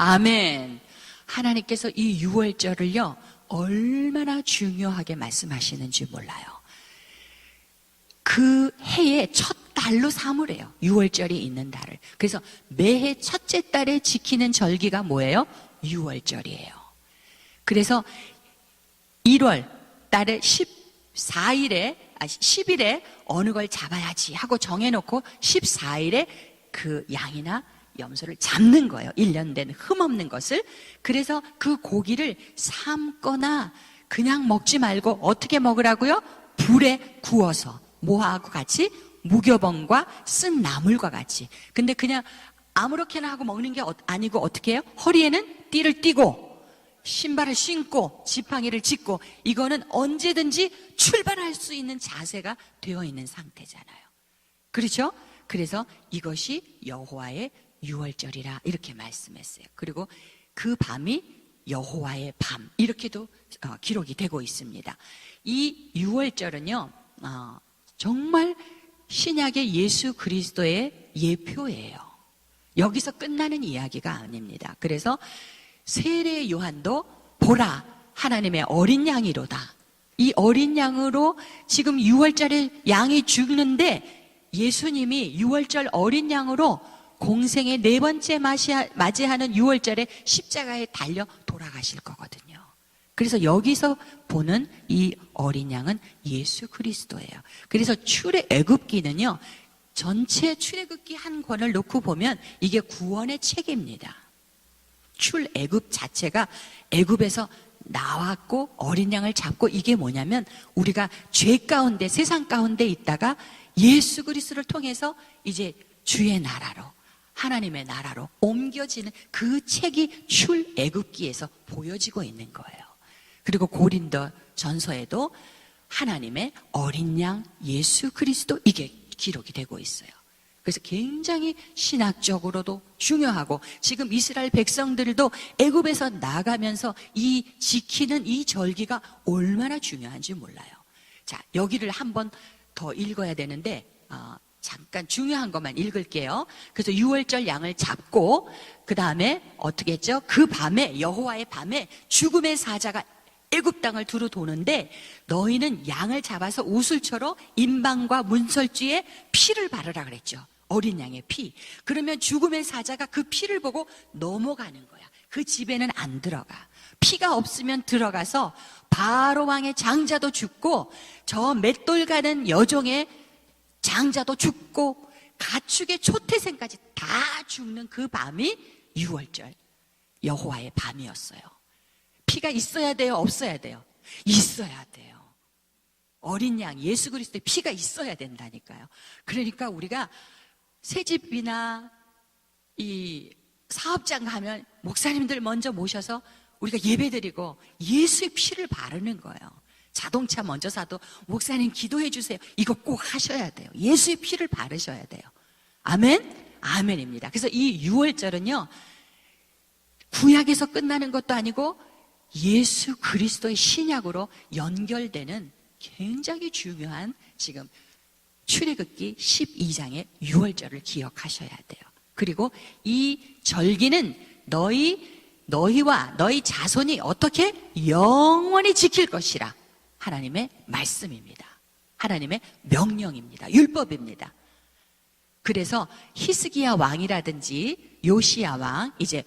아멘. 하나님께서 이 6월절을요, 얼마나 중요하게 말씀하시는지 몰라요. 그 해의 첫 달로 삼으래요. 6월절이 있는 달을. 그래서 매해 첫째 달에 지키는 절기가 뭐예요? 6월절이에요. 그래서 1월, 달에 10일에 어느 걸 잡아야지 하고 정해놓고 14일에 그 양이나 염소를 잡는 거예요. 1년 된 흠없는 것을. 그래서 그 고기를 삶거나 그냥 먹지 말고 어떻게 먹으라고요? 불에 구워서 뭐하고 같이? 무교병과 쓴 나물과 같이. 근데 그냥 아무렇게나 하고 먹는 게 아니고 어떻게 해요? 허리에는 띠를 띠고 신발을 신고 지팡이를 짚고, 이거는 언제든지 출발할 수 있는 자세가 되어 있는 상태잖아요. 그렇죠? 그래서 이것이 여호와의 유월절이라 이렇게 말씀했어요. 그리고 그 밤이 여호와의 밤 이렇게도 기록이 되고 있습니다. 이 유월절은요 정말 신약의 예수 그리스도의 예표예요. 여기서 끝나는 이야기가 아닙니다. 그래서 세례 요한도 보라 하나님의 어린 양이로다. 이 어린 양으로 지금 유월절에 양이 죽는데 예수님이 유월절 어린 양으로 공생의 4번째 맞이하는 유월절에 십자가에 달려 돌아가실 거거든요. 그래서 여기서 보는 이 어린 양은 예수 그리스도예요. 그래서 출애굽기는요 전체 출애굽기 한 권을 놓고 보면 이게 구원의 책입니다. 출애굽 자체가 애굽에서 나왔고 어린 양을 잡고, 이게 뭐냐면 우리가 죄 가운데 세상 가운데 있다가 예수 그리스도를 통해서 이제 주의 나라로 하나님의 나라로 옮겨지는 그 책이 출애굽기에서 보여지고 있는 거예요. 그리고 고린도 전서에도 하나님의 어린 양 예수 그리스도 이게 기록이 되고 있어요. 그래서 굉장히 신학적으로도 중요하고, 지금 이스라엘 백성들도 애굽에서 나가면서 이 지키는 이 절기가 얼마나 중요한지 몰라요. 자, 여기를 한번 더 읽어야 되는데 잠깐 중요한 것만 읽을게요. 그래서 유월절 양을 잡고 그 다음에 어떻게 했죠? 그 밤에 여호와의 밤에 죽음의 사자가 애굽 땅을 두루 도는데 너희는 양을 잡아서 우슬초로 임방과 문설주에 피를 바르라 그랬죠. 어린 양의 피. 그러면 죽음의 사자가 그 피를 보고 넘어가는 거야. 그 집에는 안 들어가. 피가 없으면 들어가서 바로 왕의 장자도 죽고 저 맷돌 가는 여종의 장자도 죽고 가축의 초태생까지 다 죽는 그 밤이 유월절 여호와의 밤이었어요. 피가 있어야 돼요? 없어야 돼요? 있어야 돼요. 어린 양 예수 그리스도의 피가 있어야 된다니까요. 그러니까 우리가 새집이나 이 사업장 가면 목사님들 먼저 모셔서 우리가 예배드리고 예수의 피를 바르는 거예요. 자동차 먼저 사도 목사님 기도해 주세요. 이거 꼭 하셔야 돼요. 예수의 피를 바르셔야 돼요. 아멘? 아멘입니다. 그래서 이 유월절은요 구약에서 끝나는 것도 아니고 예수 그리스도의 신약으로 연결되는 굉장히 중요한 지금 출애굽기 12장의 유월절을 기억하셔야 돼요. 그리고 이 절기는 너희와 너희 자손이 어떻게 영원히 지킬 것이라 하나님의 말씀입니다. 하나님의 명령입니다. 율법입니다. 그래서 히스기야 왕이라든지 요시야 왕, 이제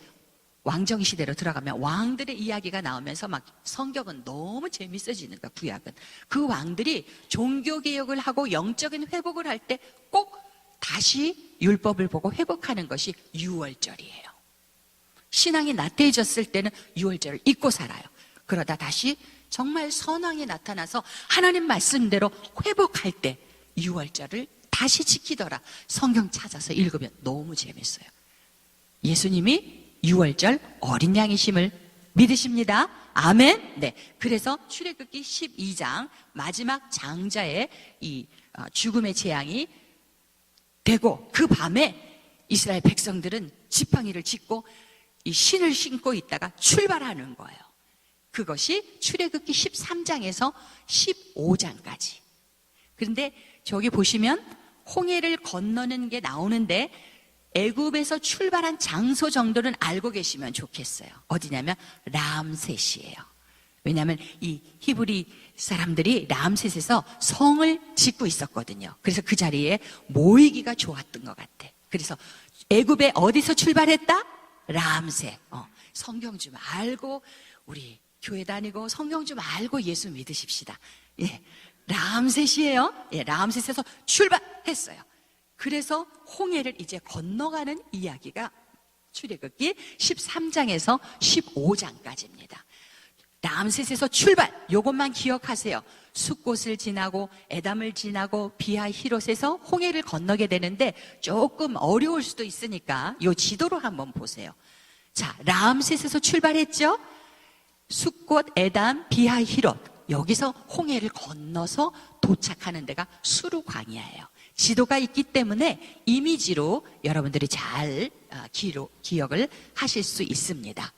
왕정 시대로 들어가면 왕들의 이야기가 나오면서 막 성경은 너무 재밌어지는 거야. 구약은 그 왕들이 종교개혁을 하고 영적인 회복을 할 때 꼭 다시 율법을 보고 회복하는 것이 유월절이에요. 신앙이 나태해졌을 때는 유월절을 잊고 살아요. 그러다 다시 정말 선왕이 나타나서 하나님 말씀대로 회복할 때 유월절을 다시 지키더라. 성경 찾아서 읽으면 너무 재밌어요. 예수님이 유월절 어린 양이심을 믿으십니다. 아멘. 네. 그래서 출애굽기 12장 마지막 장자의 이 죽음의 재앙이 되고 그 밤에 이스라엘 백성들은 지팡이를 짚고 이 신을 신고 있다가 출발하는 거예요. 그것이 출애굽기 13장에서 15장까지. 그런데 저기 보시면 홍해를 건너는 게 나오는데 애굽에서 출발한 장소 정도는 알고 계시면 좋겠어요. 어디냐면 람셋이에요. 왜냐하면 이 히브리 사람들이 람셋에서 성을 짓고 있었거든요. 그래서 그 자리에 모이기가 좋았던 것 같아. 그래서 애굽에 어디서 출발했다? 람셋. 성경 좀 알고 우리 교회 다니고 성경 좀 알고 예수 믿으십시다. 예, 람셋이에요. 예, 람셋에서 출발했어요. 그래서 홍해를 이제 건너가는 이야기가 출애굽기 13장에서 15장까지입니다. 람셋에서 출발, 요것만 기억하세요. 숫곳을 지나고 에담을 지나고 비하히롯에서 홍해를 건너게 되는데 조금 어려울 수도 있으니까 요 지도를 한번 보세요. 자, 람셋에서 출발했죠. 숫곳, 에담, 비하히롯, 여기서 홍해를 건너서 도착하는 데가 수르 광야예요. 지도가 있기 때문에 이미지로 여러분들이 잘 기억을 하실 수 있습니다.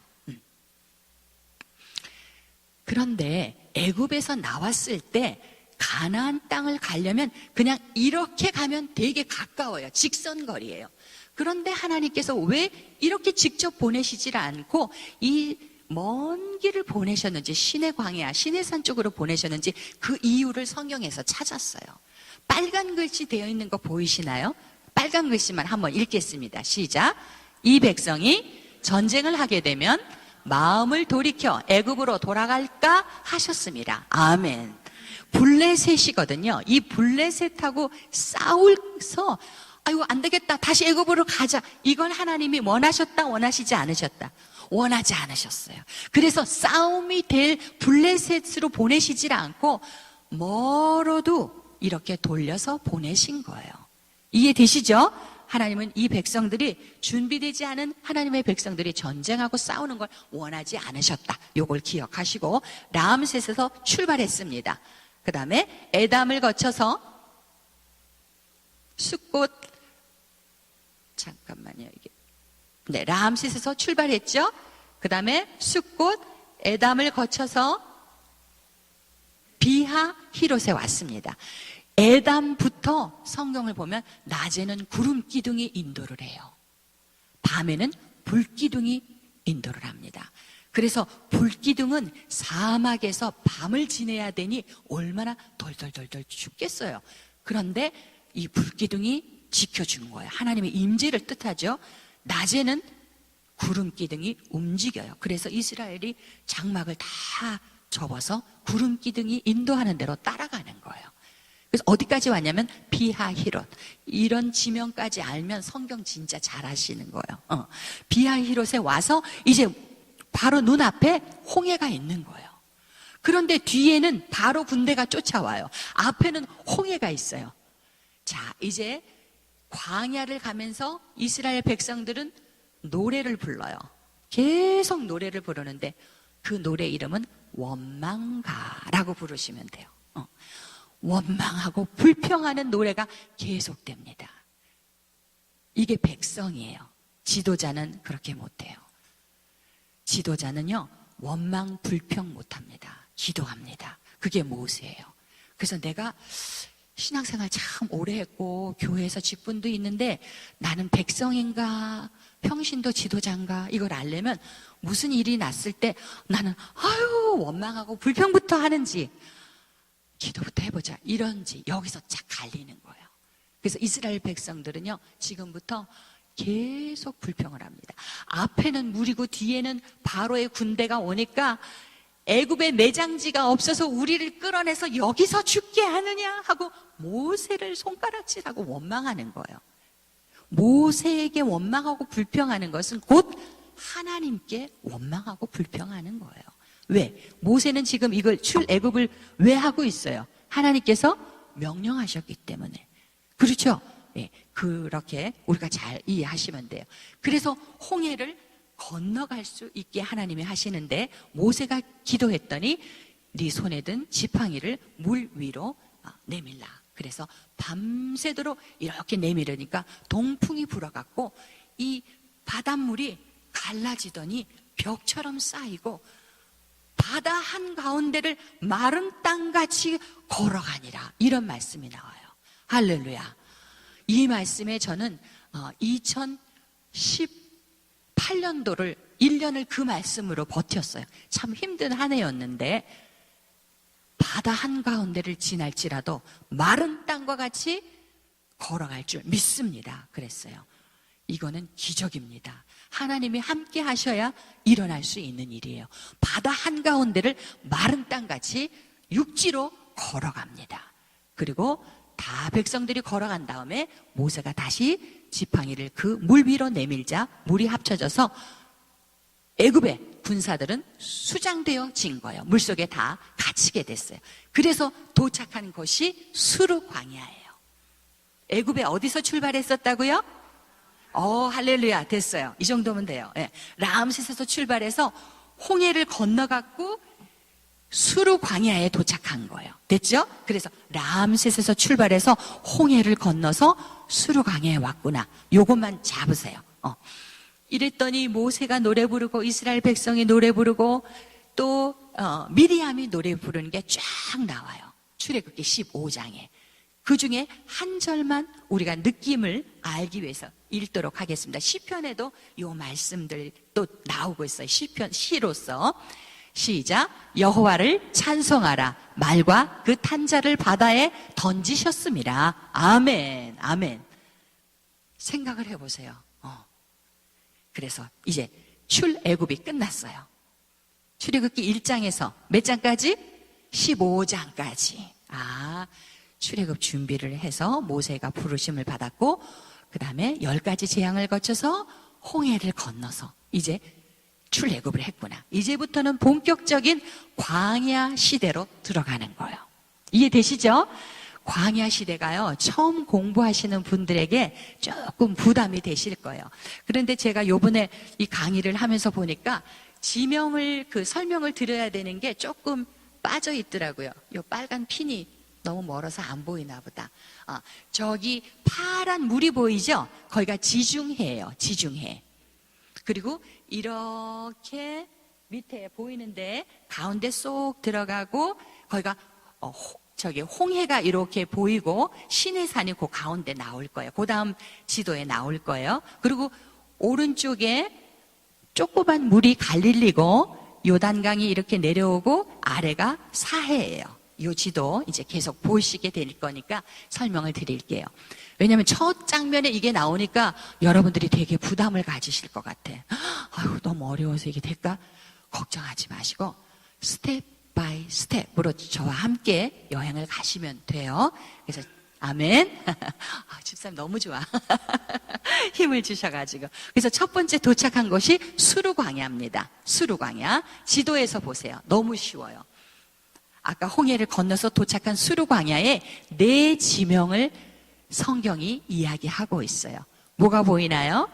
그런데 애굽에서 나왔을 때 가나안 땅을 가려면 그냥 이렇게 가면 되게 가까워요. 직선거리예요. 그런데 하나님께서 왜 이렇게 직접 보내시질 않고 이 먼 길을 보내셨는지, 시내 광야, 시내산 쪽으로 보내셨는지 그 이유를 성경에서 찾았어요. 빨간 글씨 되어 있는 거 보이시나요? 빨간 글씨만 한번 읽겠습니다. 시작. 이 백성이 전쟁을 하게 되면 마음을 돌이켜 애굽으로 돌아갈까 하셨습니다. 아멘. 블레셋이거든요. 이 블레셋하고 싸울서 아이고 안 되겠다, 다시 애굽으로 가자. 이건 하나님이 원하셨다, 원하시지 않으셨다? 원하지 않으셨어요. 그래서 싸움이 될 블레셋으로 보내시질 않고 멀어도 이렇게 돌려서 보내신 거예요. 이해되시죠? 하나님은 이 백성들이 준비되지 않은 하나님의 백성들이 전쟁하고 싸우는 걸 원하지 않으셨다. 요걸 기억하시고 람셋에서 출발했습니다. 그 다음에 에담을 거쳐서 숫곳, 잠깐만요, 이게. 네, 람셋에서 출발했죠. 그 다음에 숫곳, 에담을 거쳐서 비하히롯에 왔습니다. 에담부터 성경을 보면 낮에는 구름 기둥이 인도를 해요. 밤에는 불 기둥이 인도를 합니다. 그래서 불 기둥은 사막에서 밤을 지내야 되니 얼마나 덜덜덜덜 춥겠어요. 그런데 이 불 기둥이 지켜주는 거예요. 하나님의 임재를 뜻하죠. 낮에는 구름 기둥이 움직여요. 그래서 이스라엘이 장막을 다 접어서 구름 기둥이 인도하는 대로 따라가는 거예요. 그래서 어디까지 왔냐면 비하히롯. 이런 지명까지 알면 성경 진짜 잘 하시는 거예요. 비하히롯에 와서 이제 바로 눈앞에 홍해가 있는 거예요. 그런데 뒤에는 바로 군대가 쫓아와요. 앞에는 홍해가 있어요. 자, 이제 광야를 가면서 이스라엘 백성들은 노래를 불러요. 계속 노래를 부르는데 그 노래 이름은 원망가라고 부르시면 돼요. 원망하고 불평하는 노래가 계속됩니다. 이게 백성이에요. 지도자는 그렇게 못해요. 지도자는요, 원망 불평 못합니다. 기도합니다. 그게 모세예요. 그래서 내가 신앙생활 참 오래 했고 교회에서 직분도 있는데 나는 백성인가 평신도 지도자인가 이걸 알려면 무슨 일이 났을 때 나는 아유 원망하고 불평부터 하는지 기도부터 해보자 이런지 여기서 쫙 갈리는 거예요. 그래서 이스라엘 백성들은요 지금부터 계속 불평을 합니다. 앞에는 물이고 뒤에는 바로의 군대가 오니까 애굽에 매장지가 없어서 우리를 끌어내서 여기서 죽게 하느냐 하고 모세를 손가락질하고 원망하는 거예요. 모세에게 원망하고 불평하는 것은 곧 하나님께 원망하고 불평하는 거예요. 왜? 모세는 지금 이걸 출애굽을 왜 하고 있어요? 하나님께서 명령하셨기 때문에. 그렇죠? 네, 그렇게 우리가 잘 이해하시면 돼요. 그래서 홍해를 건너갈 수 있게 하나님이 하시는데 모세가 기도했더니 네 손에 든 지팡이를 물 위로 내밀라. 그래서 밤새도록 이렇게 내밀으니까 동풍이 불어갖고 이 바닷물이 갈라지더니 벽처럼 쌓이고 바다 한가운데를 마른 땅같이 걸어가니라. 이런 말씀이 나와요. 할렐루야. 이 말씀에 저는 2018년도를 1년을 그 말씀으로 버텼어요. 참 힘든 한 해였는데 바다 한가운데를 지날지라도 마른 땅과 같이 걸어갈 줄 믿습니다. 그랬어요. 이거는 기적입니다. 하나님이 함께 하셔야 일어날 수 있는 일이에요. 바다 한가운데를 마른 땅같이 육지로 걸어갑니다. 그리고 다 백성들이 걸어간 다음에 모세가 다시 지팡이를 그 물 위로 내밀자 물이 합쳐져서 애굽의 군사들은 수장되어진 거예요. 물속에 다 갇히게 됐어요. 그래서 도착한 곳이 수르 광야예요. 애굽에 어디서 출발했었다고요? 할렐루야, 됐어요. 이 정도면 돼요. 예. 라암셋에서 출발해서 홍해를 건너갔고 수르 광야에 도착한 거예요. 됐죠? 그래서 라암셋에서 출발해서 홍해를 건너서 수르 광야에 왔구나. 요것만 잡으세요. 이랬더니 모세가 노래 부르고 이스라엘 백성이 노래 부르고 또 미리암이 노래 부르는 게 쫙 나와요. 출애굽기 15장에. 그 중에 한 절만 우리가 느낌을 알기 위해서 읽도록 하겠습니다. 시편에도 요 말씀들 또 나오고 있어요. 시편 시로서. 시작. 여호와를 찬송하라. 말과 그 탄자를 바다에 던지셨습니다. 아멘. 아멘. 생각을 해보세요. 그래서 이제 출애굽이 끝났어요. 출애굽기 1장에서 몇 장까지? 15장까지. 출애굽 준비를 해서 모세가 부르심을 받았고 그 다음에 10가지 재앙을 거쳐서 홍해를 건너서 이제 출애굽을 했구나. 이제부터는 본격적인 광야 시대로 들어가는 거예요. 이해되시죠? 광야 시대가요, 처음 공부하시는 분들에게 조금 부담이 되실 거예요. 그런데 제가 요번에 이 강의를 하면서 보니까 지명을, 설명을 드려야 되는 게 조금 빠져 있더라고요. 요 빨간 핀이 너무 멀어서 안 보이나 보다. 저기 파란 물이 보이죠? 거기가 지중해예요. 지중해. 그리고 이렇게 밑에 보이는데 가운데 쏙 들어가고 거기가 저기 홍해가 이렇게 보이고 시내산이 그 가운데 나올 거예요. 그 다음 지도에 나올 거예요. 그리고 오른쪽에 조그만 물이 갈릴리고 요단강이 이렇게 내려오고 아래가 사해예요. 이 지도 이제 계속 보시게 될 거니까 설명을 드릴게요. 왜냐하면 첫 장면에 이게 나오니까 여러분들이 되게 부담을 가지실 것 같아. 아유, 너무 어려워서 이게 될까? 걱정하지 마시고 스텝 바이 스텝으로 저와 함께 여행을 가시면 돼요. 그래서 아멘. 집사님 너무 좋아. 힘을 주셔가지고. 그래서 첫 번째 도착한 곳이 수르광야입니다. 수르광야. 지도에서 보세요. 너무 쉬워요. 아까 홍해를 건너서 도착한 수르광야에 4 지명을 성경이 이야기하고 있어요. 뭐가 보이나요?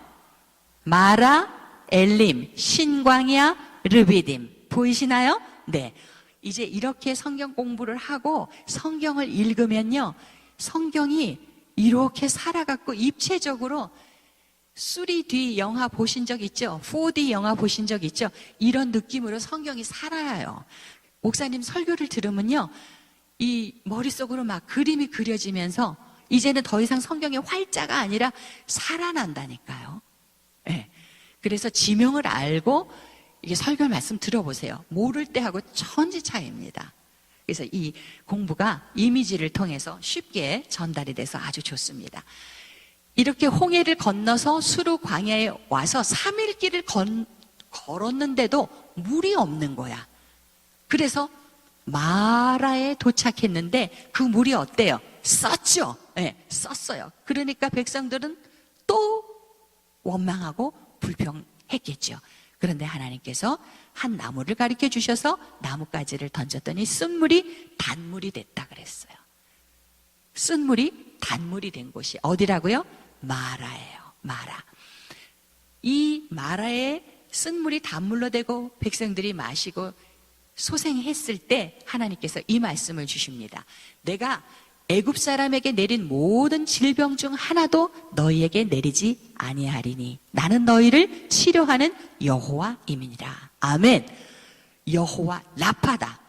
마라, 엘림, 신광야, 르비딤. 보이시나요? 네. 이제 이렇게 성경 공부를 하고 성경을 읽으면요, 성경이 이렇게 살아갖고 입체적으로 3D 영화 보신 적 있죠? 4D 영화 보신 적 있죠? 이런 느낌으로 성경이 살아요. 목사님 설교를 들으면요, 이 머릿속으로 막 그림이 그려지면서 이제는 더 이상 성경의 활자가 아니라 살아난다니까요. 네. 그래서 지명을 알고 이게 설교 말씀 들어보세요. 모를 때하고 천지 차이입니다. 그래서 이 공부가 이미지를 통해서 쉽게 전달이 돼서 아주 좋습니다. 이렇게 홍해를 건너서 수르 광야에 와서 3일 길을 걸었는데도 물이 없는 거야. 그래서 마라에 도착했는데 그 물이 어때요? 썼죠? 네, 썼어요. 그러니까 백성들은 또 원망하고 불평했겠죠. 그런데 하나님께서 한 나무를 가르쳐 주셔서 나뭇가지를 던졌더니 쓴물이 단물이 됐다 그랬어요. 쓴물이 단물이 된 곳이 어디라고요? 마라예요. 마라. 이 마라에 쓴물이 단물로 되고 백성들이 마시고 소생했을 때 하나님께서 이 말씀을 주십니다. 내가 애굽 사람에게 내린 모든 질병 중 하나도 너희에게 내리지 아니하리니 나는 너희를 치료하는 여호와임이니라. 아멘. 여호와 라파다.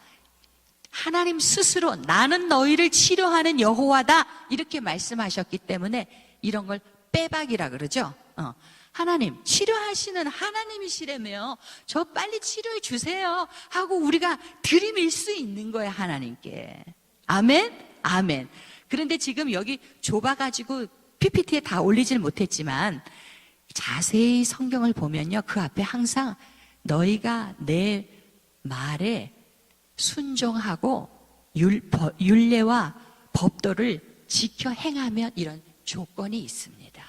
하나님 스스로 나는 너희를 치료하는 여호와다 이렇게 말씀하셨기 때문에 이런 걸 빼박이라 그러죠. 하나님 치료하시는 하나님이시라며 저 빨리 치료해 주세요 하고 우리가 들이밀 수 있는 거예요. 하나님께. 아멘. 아멘. 그런데 지금 여기 좁아가지고 PPT에 다 올리질 못했지만 자세히 성경을 보면요, 그 앞에 항상 너희가 내 말에 순종하고 율례와 법도를 지켜 행하면 이런 조건이 있습니다.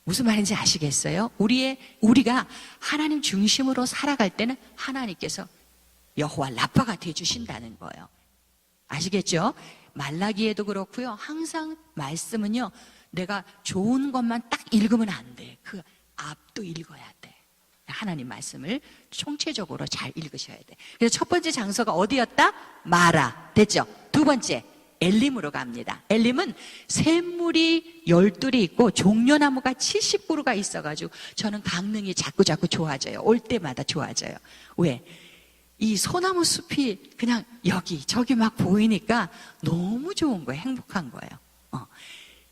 무슨 말인지 아시겠어요? 우리가 하나님 중심으로 살아갈 때는 하나님께서 여호와 라파가 되어주신다는 거예요. 아시겠죠? 말라기에도 그렇고요. 항상 말씀은요, 내가 좋은 것만 딱 읽으면 안 돼. 그 앞도 읽어야 돼. 하나님 말씀을 총체적으로 잘 읽으셔야 돼. 그래서 첫 번째 장소가 어디였다? 마라. 됐죠? 두 번째, 엘림으로 갑니다. 엘림은 샘물이 12리 있고 종려나무가 70그루가 있어가지고 저는 강릉이 자꾸 좋아져요. 올 때마다 좋아져요. 왜? 이 소나무 숲이 그냥 여기 저기 막 보이니까 너무 좋은 거예요. 행복한 거예요.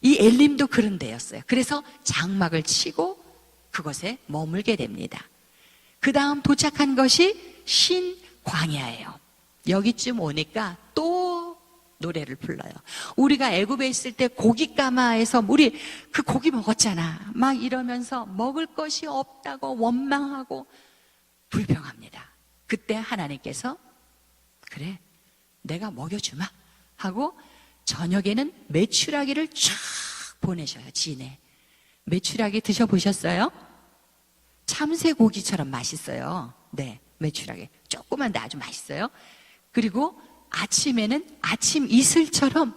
이 엘림도 그런 데였어요. 그래서 장막을 치고 그것에 머물게 됩니다. 그 다음 도착한 것이 신광야예요. 여기쯤 오니까 또 노래를 불러요. 우리가 애굽에 있을 때 고깃가마에서 우리 그 고기 먹었잖아. 막 이러면서 먹을 것이 없다고 원망하고 불평합니다. 그때 하나님께서 그래, 내가 먹여주마 하고 저녁에는 메추라기를 쫙 보내셔요. 진에. 메추라기 드셔보셨어요? 참새고기처럼 맛있어요. 네, 메추라기 조그만데 아주 맛있어요. 그리고 아침에는 아침 이슬처럼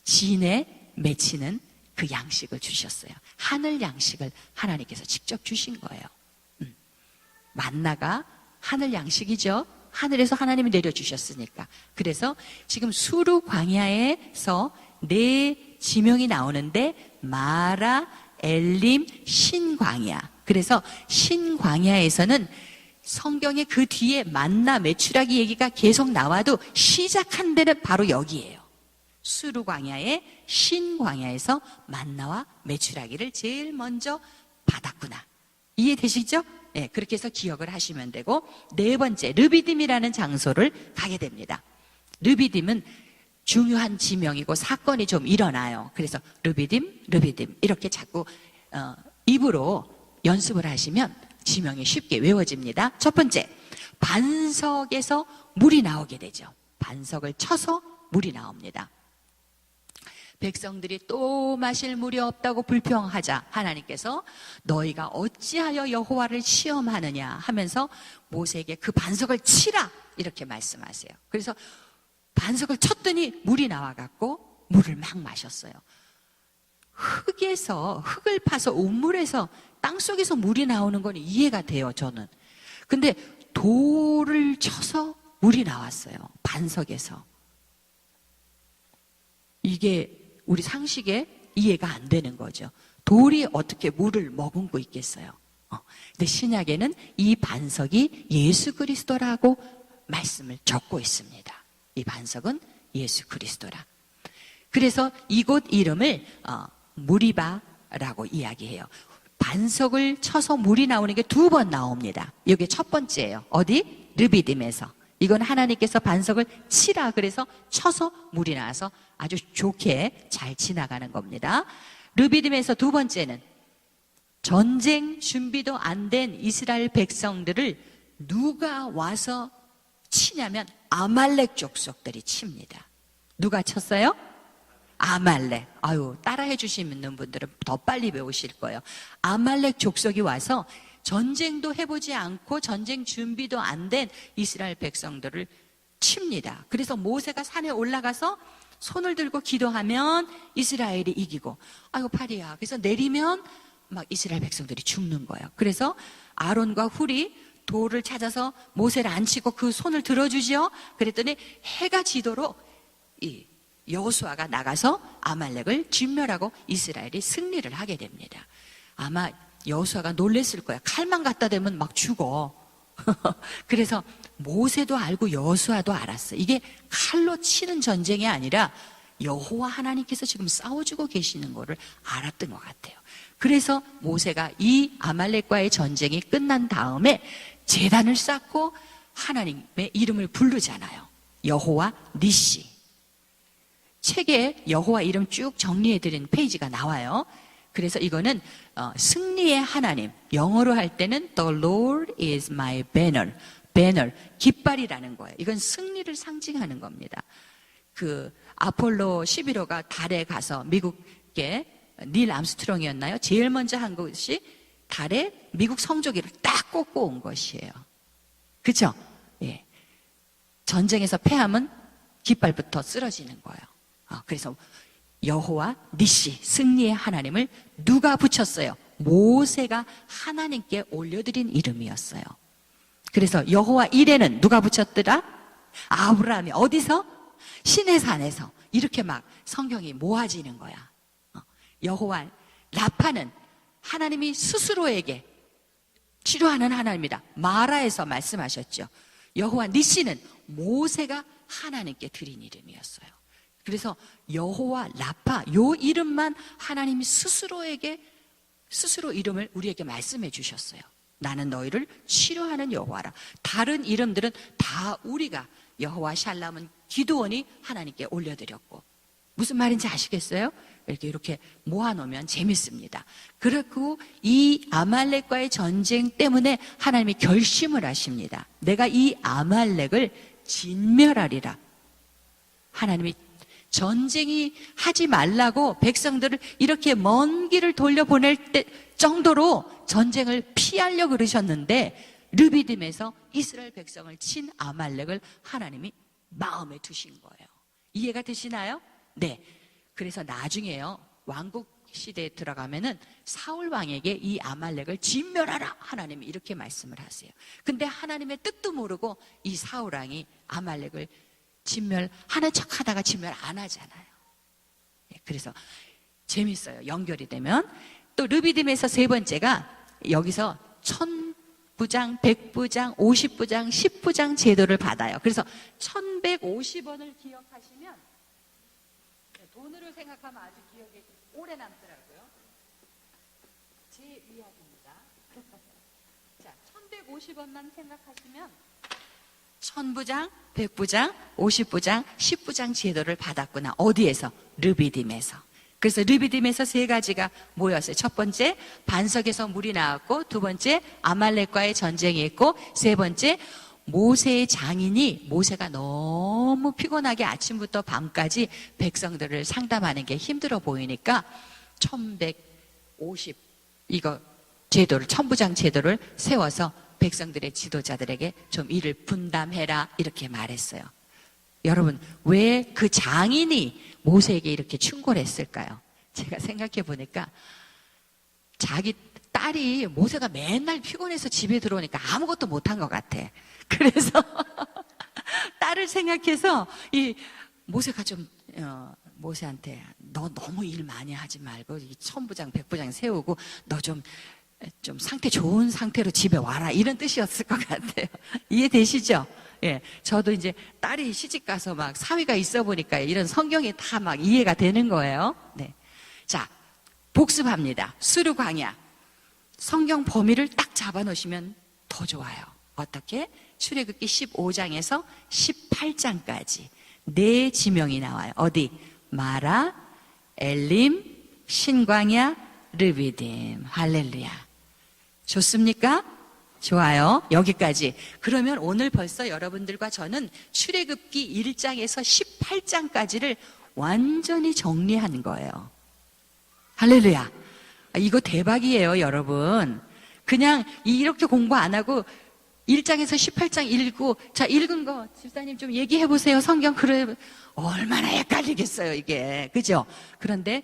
진에 맺히는 그 양식을 주셨어요. 하늘 양식을 하나님께서 직접 주신 거예요. 만나가 하늘 양식이죠. 하늘에서 하나님이 내려주셨으니까. 그래서 지금 수르 광야에서 네 지명이 나오는데 마라, 엘림, 신광야. 그래서 신광야에서는 성경의 그 뒤에 만나, 메추라기 얘기가 계속 나와도 시작한 데는 바로 여기예요. 수르 광야의 신광야에서 만나와 메추라기를 제일 먼저 받았구나. 이해되시죠? 네, 그렇게 해서 기억을 하시면 되고, 네 번째 르비딤이라는 장소를 가게 됩니다. 르비딤은 중요한 지명이고 사건이 좀 일어나요. 그래서 르비딤 이렇게 자꾸 입으로 연습을 하시면 지명이 쉽게 외워집니다. 첫 번째, 반석에서 물이 나오게 되죠. 반석을 쳐서 물이 나옵니다. 백성들이 또 마실 물이 없다고 불평하자 하나님께서 너희가 어찌하여 여호와를 시험하느냐 하면서 모세에게 그 반석을 치라 이렇게 말씀하세요. 그래서 반석을 쳤더니 물이 나와갖고 물을 막 마셨어요. 흙을 파서 우물에서 땅속에서 물이 나오는 건 이해가 돼요, 저는. 근데 돌을 쳐서 물이 나왔어요, 반석에서. 이게 우리 상식에 이해가 안 되는 거죠. 돌이 어떻게 물을 머금고 있겠어요? 근데 신약에는 이 반석이 예수 그리스도라고 말씀을 적고 있습니다. 이 반석은 예수 그리스도라. 그래서 이곳 이름을 무리바라고 이야기해요. 반석을 쳐서 물이 나오는 게 2번 나옵니다. 이게 첫 번째예요. 어디? 르비딤에서. 이건 하나님께서 반석을 치라 그래서 쳐서 물이 나와서 아주 좋게 잘 지나가는 겁니다. 르비딤에서 2번째는 전쟁 준비도 안 된 이스라엘 백성들을 누가 와서 치냐면 아말렉 족속들이 칩니다. 누가 쳤어요? 아말렉. 따라해 주시는 분들은 더 빨리 배우실 거예요. 아말렉 족속이 와서 전쟁도 해보지 않고 전쟁 준비도 안 된 이스라엘 백성들을 칩니다. 그래서 모세가 산에 올라가서 손을 들고 기도하면 이스라엘이 이기고, 팔이야. 그래서 내리면 막 이스라엘 백성들이 죽는 거예요. 그래서 아론과 훌이 돌을 찾아서 모세를 앉히고 그 손을 들어주지요. 그랬더니 해가 지도록 이 여호수아가 나가서 아말렉을 진멸하고 이스라엘이 승리를 하게 됩니다. 아마 여호수아가 놀랬을 거야. 칼만 갖다 대면 막 죽어. 그래서 모세도 알고 여호수아도 알았어. 이게 칼로 치는 전쟁이 아니라 여호와 하나님께서 지금 싸워주고 계시는 거를 알았던 것 같아요. 그래서 모세가 이 아말렉과의 전쟁이 끝난 다음에 제단을 쌓고 하나님의 이름을 부르잖아요. 여호와 니시. 책에 여호와 이름 쭉 정리해드린 페이지가 나와요. 그래서 이거는 승리의 하나님, 영어로 할 때는 The Lord is my banner, banner, 깃발이라는 거예요. 이건 승리를 상징하는 겁니다. 그 아폴로 11호가 달에 가서 미국의 닐 암스트롱이었나요? 제일 먼저 한 것이 달에 미국 성조기를 딱 꽂고 온 것이에요. 그렇죠? 예. 전쟁에서 패하면 깃발부터 쓰러지는 거예요. 그래서 여호와 니시, 승리의 하나님을 누가 붙였어요? 모세가 하나님께 올려드린 이름이었어요. 그래서 여호와 이레는 누가 붙였더라? 아브라함이 어디서? 시내산에서. 이렇게 막 성경이 모아지는 거야. 여호와 라파는 하나님이 스스로에게 치료하는 하나님이다. 마라에서 말씀하셨죠. 여호와 니시는 모세가 하나님께 드린 이름이었어요. 그래서 여호와 라파, 요 이름만 하나님이 스스로에게 스스로 이름을 우리에게 말씀해 주셨어요. 나는 너희를 치료하는 여호와라. 다른 이름들은 다 우리가 여호와 샬람은 기드온이 하나님께 올려드렸고, 무슨 말인지 아시겠어요? 이렇게 모아놓으면 재밌습니다. 그리고 이 아말렉과의 전쟁 때문에 하나님이 결심을 하십니다. 내가 이 아말렉을 진멸하리라. 하나님이 전쟁이 하지 말라고 백성들을 이렇게 먼 길을 돌려보낼 때 정도로 전쟁을 피하려고 그러셨는데, 르비딤에서 이스라엘 백성을 친 아말렉을 하나님이 마음에 두신 거예요. 이해가 되시나요? 네. 그래서 나중에요, 왕국 시대에 들어가면은 사울 왕에게 이 아말렉을 진멸하라, 하나님이 이렇게 말씀을 하세요. 근데 하나님의 뜻도 모르고 이 사울 왕이 아말렉을 진멸하는 척 하다가 진멸 안 하잖아요. 그래서 재밌어요. 연결이 되면. 또 르비딤에서 세 번째가 여기서 1000부장, 100부장, 50부장, 10부장 제도를 받아요. 그래서 1150원을 기억하시면, 돈으로 생각하면 아주 기억에 오래 남더라고요. 제 이야기입니다. 자, 1150원만 생각하시면 1000부장, 100부장, 50부장, 10부장 제도를 받았구나. 어디에서? 르비딤에서. 그래서 르비딤에서 세 가지가 모였어요. 첫 번째, 반석에서 물이 나왔고, 두 번째, 아말렉과의 전쟁이 있고, 세 번째, 모세의 장인이, 모세가 너무 피곤하게 아침부터 밤까지 백성들을 상담하는 게 힘들어 보이니까 1150 이거 제도를, 천부장 제도를 세워서 백성들의 지도자들에게 좀 일을 분담해라, 이렇게 말했어요. 여러분, 왜 그 장인이 모세에게 이렇게 충고했을까요? 제가 생각해 보니까 자기 딸이, 모세가 맨날 피곤해서 집에 들어오니까 아무것도 못한 것 같아. 그래서 딸을 생각해서 이 모세가 좀 모세한테 너 너무 일 많이 하지 말고 이 천부장, 백부장 세우고 너 좀 상태 좋은 상태로 집에 와라, 이런 뜻이었을 것 같아요. 이해되시죠? 예, 저도 이제 딸이 시집 가서 막 사위가 있어 보니까 이런 성경이 다 막 이해가 되는 거예요. 네, 자, 복습합니다. 수르광야, 성경 범위를 딱 잡아놓으시면 더 좋아요. 어떻게? 출애굽기 15장에서 18장까지 네 지명이 나와요. 어디? 마라, 엘림, 신광야, 르비딤. 할렐루야. 좋습니까? 좋아요. 여기까지. 그러면 오늘 벌써 여러분들과 저는 출애굽기 1장에서 18장까지를 완전히 정리한 거예요. 할렐루야. 이거 대박이에요, 여러분. 그냥 이렇게 공부 안 하고 1장에서 18장 읽고, 자, 읽은 거 집사님 좀 얘기해 보세요. 성경. 그래, 얼마나 헷갈리겠어요, 이게. 그죠? 그런데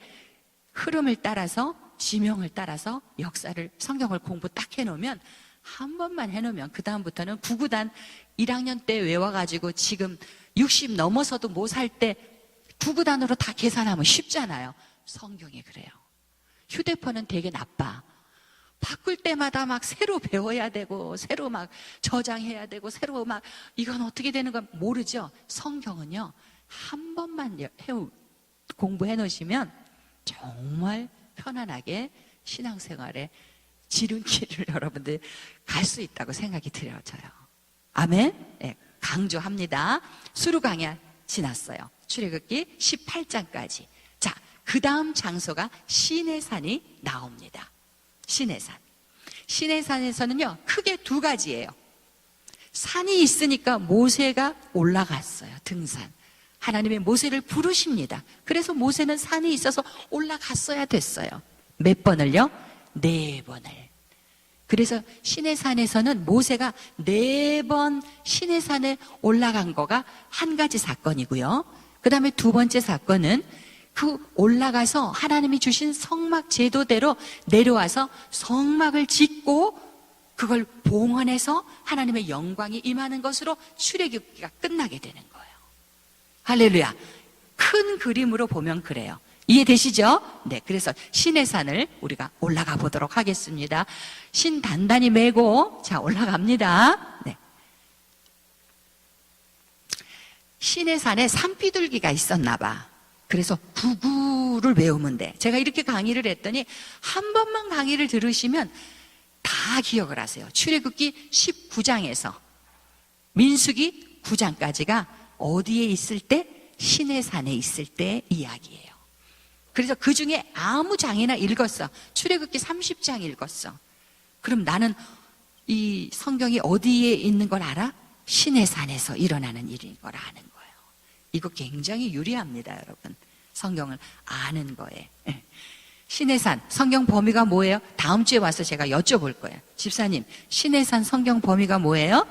흐름을 따라서, 지명을 따라서 역사를, 성경을 공부 딱 해놓으면, 한 번만 해놓으면 그 다음부터는 구구단 1학년 때 외워가지고 지금 60 넘어서도 못 살 때 구구단으로 다 계산하면 쉽잖아요. 성경이 그래요. 휴대폰은 되게 나빠. 바꿀 때마다 막 새로 배워야 되고, 새로 막 저장해야 되고, 새로 막 이건 어떻게 되는 건 모르죠. 성경은요, 한 번만 공부해 놓으시면 정말 편안하게 신앙생활에 지름길을 여러분들 갈 수 있다고 생각이 들어져요. 아멘? 네, 강조합니다. 수르광야 지났어요. 출애굽기 18장까지. 자, 그 그 다음 장소가 시내산이 나옵니다. 시내산. 시내산에서는요, 크게 두 가지예요. 산이 있으니까 모세가 올라갔어요. 등산. 하나님의 모세를 부르십니다. 그래서 모세는 산이 있어서 올라갔어야 됐어요. 몇 번을요? 4번을. 그래서 시내산에서는 모세가 4번 시내산에 올라간 거가 한 가지 사건이고요. 그 다음에 두 번째 사건은 그 올라가서 하나님이 주신 성막 제도대로 내려와서 성막을 짓고 그걸 봉헌해서 하나님의 영광이 임하는 것으로 출애굽기가 끝나게 되는 거예요. 할렐루야. 큰 그림으로 보면 그래요. 이해되시죠? 네, 그래서 시내산을 우리가 올라가 보도록 하겠습니다. 신 단단히 메고 자 올라갑니다. 네. 시내산에 산비둘기가 있었나 봐. 그래서 구구를 외우면 돼. 제가 이렇게 강의를 했더니 한 번만 강의를 들으시면 다 기억을 하세요. 출애굽기 19장에서 민수기 9장까지가 어디에 있을 때? 시내산에 있을 때 이야기예요. 그래서 그 중에 아무 장이나 읽었어. 출애굽기 30장 읽었어. 그럼 나는 이 성경이 어디에 있는 걸 알아? 시내산에서 일어나는 일인 걸 아는 거예요. 이거 굉장히 유리합니다, 여러분. 성경을 아는 거에. 시내산 성경 범위가 뭐예요? 다음 주에 와서 제가 여쭤볼 거예요. 집사님, 시내산 성경 범위가 뭐예요?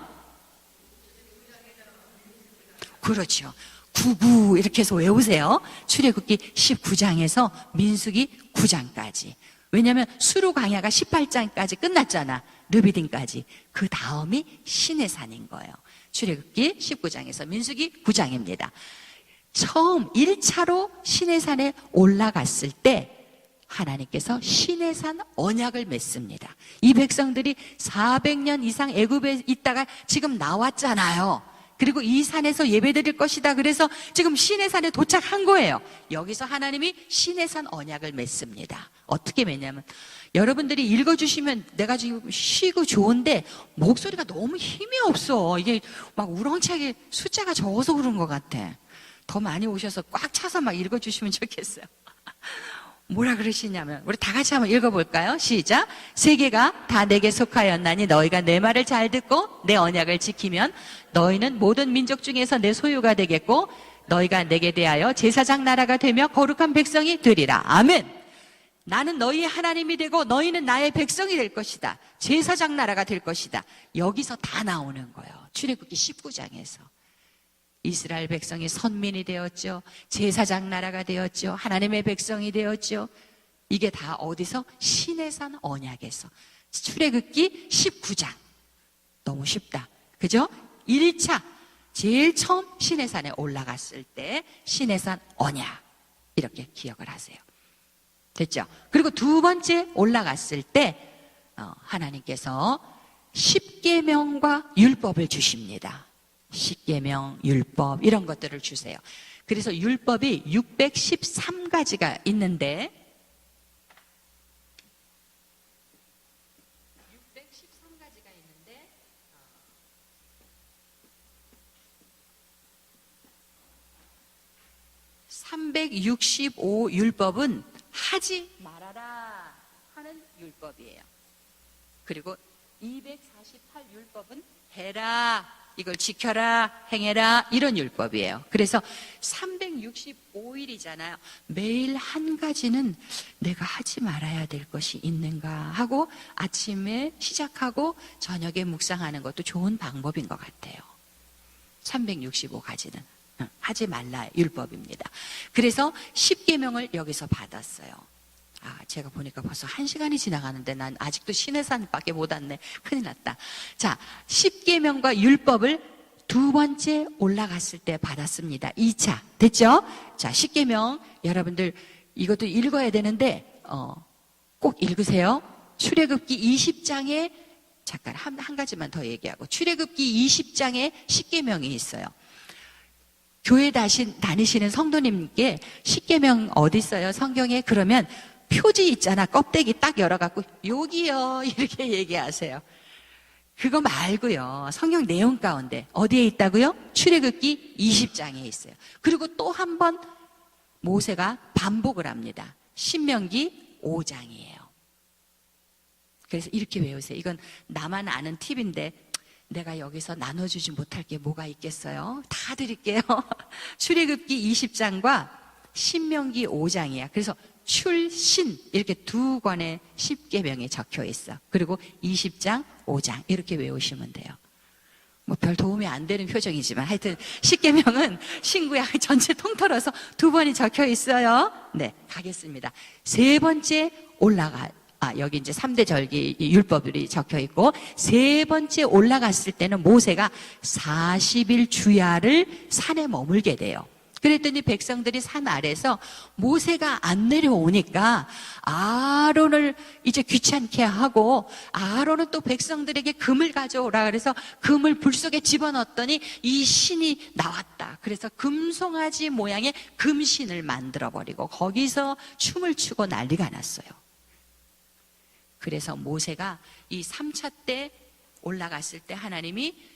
그렇죠. 99 이렇게 해서 외우세요. 출애굽기 19장에서 민수기 9장까지. 왜냐하면 수르 광야가 18장까지 끝났잖아. 르비딤까지. 그 다음이 시내산인 거예요. 출애굽기 19장에서 민수기 9장입니다. 처음 1차로 시내산에 올라갔을 때 하나님께서 시내산 언약을 맺습니다. 이 백성들이 400년 이상 애굽에 있다가 지금 나왔잖아요. 그리고 이 산에서 예배드릴 것이다. 그래서 지금 시내산에 도착한 거예요. 여기서 하나님이 시내산 언약을 맺습니다. 어떻게 맺냐면 여러분들이 읽어주시면 내가 지금 쉬고 좋은데 목소리가 너무 힘이 없어. 이게 막 우렁차게 숫자가 적어서 그런 것 같아. 더 많이 오셔서 꽉 차서 막 읽어주시면 좋겠어요. 뭐라 그러시냐면 우리 다 같이 한번 읽어볼까요? 시작. 세계가 다 내게 속하였나니 너희가 내 말을 잘 듣고 내 언약을 지키면 너희는 모든 민족 중에서 내 소유가 되겠고 너희가 내게 대하여 제사장 나라가 되며 거룩한 백성이 되리라. 아멘. 나는 너희의 하나님이 되고 너희는 나의 백성이 될 것이다. 제사장 나라가 될 것이다. 여기서 다 나오는 거예요. 출애굽기 19장에서. 이스라엘 백성이 선민이 되었죠. 제사장 나라가 되었죠. 하나님의 백성이 되었죠. 이게 다 어디서? 시내산 언약에서. 출애굽기 19장. 너무 쉽다. 그죠? 1차 제일 처음 시내산에 올라갔을 때 시내산 언약. 이렇게 기억을 하세요. 됐죠? 그리고 두 번째 올라갔을 때 하나님께서 십계명과 율법을 주십니다. 십계명, 율법 이런 것들을 주세요. 그래서 율법이 613가지가 있는데 613가지가 있는데 365 율법은 하지 말아라 하는 율법이에요. 그리고 248 율법은 해라, 이걸 지켜라, 행해라 이런 율법이에요. 그래서 365일이잖아요. 매일 한 가지는 내가 하지 말아야 될 것이 있는가 하고 아침에 시작하고 저녁에 묵상하는 것도 좋은 방법인 것 같아요. 365가지는 하지 말라 율법입니다. 그래서 10계명을 여기서 받았어요. 제가 보니까 벌써 1시간이 지나가는데 난 아직도 시내산밖에 못 왔네. 큰일 났다. 자, 10계명과 율법을 두 번째 올라갔을 때 받았습니다. 2차. 됐죠? 자, 10계명 여러분들 이것도 읽어야 되는데 꼭 읽으세요. 출애굽기 20장에 잠깐 한 가지만 더 얘기하고 출애굽기 20장에 10계명이 있어요. 교회 다니시는 성도님께 10계명 어디 있어요? 성경에 그러면 표지 있잖아. 껍데기 딱 열어갖고 여기요 이렇게 얘기하세요. 그거 말고요. 성경 내용 가운데 어디에 있다고요? 출애굽기 20장에 있어요. 그리고 또 한 번 모세가 반복을 합니다. 신명기 5장이에요. 그래서 이렇게 외우세요. 이건 나만 아는 팁인데 내가 여기서 나눠주지 못할 게 뭐가 있겠어요? 다 드릴게요. 출애굽기 20장과 신명기 5장이야. 그래서 출신 이렇게 두 권의 십계명이 적혀 있어. 그리고 20장, 5장 이렇게 외우시면 돼요. 뭐 별 도움이 안 되는 표정이지만 하여튼 십계명은 신구약 전체 통틀어서 두 번이 적혀 있어요. 네, 가겠습니다. 세 번째 여기 이제 3대 절기 율법들이 적혀 있고, 세 번째 올라갔을 때는 모세가 40일 주야를 산에 머물게 돼요. 그랬더니 백성들이 산 아래서 모세가 안 내려오니까 아론을 이제 귀찮게 하고, 아론은 또 백성들에게 금을 가져오라 그래서 금을 불 속에 집어넣었더니 이 신이 나왔다. 그래서 금송아지 모양의 금신을 만들어버리고 거기서 춤을 추고 난리가 났어요. 그래서 모세가 이 3차 때 올라갔을 때 하나님이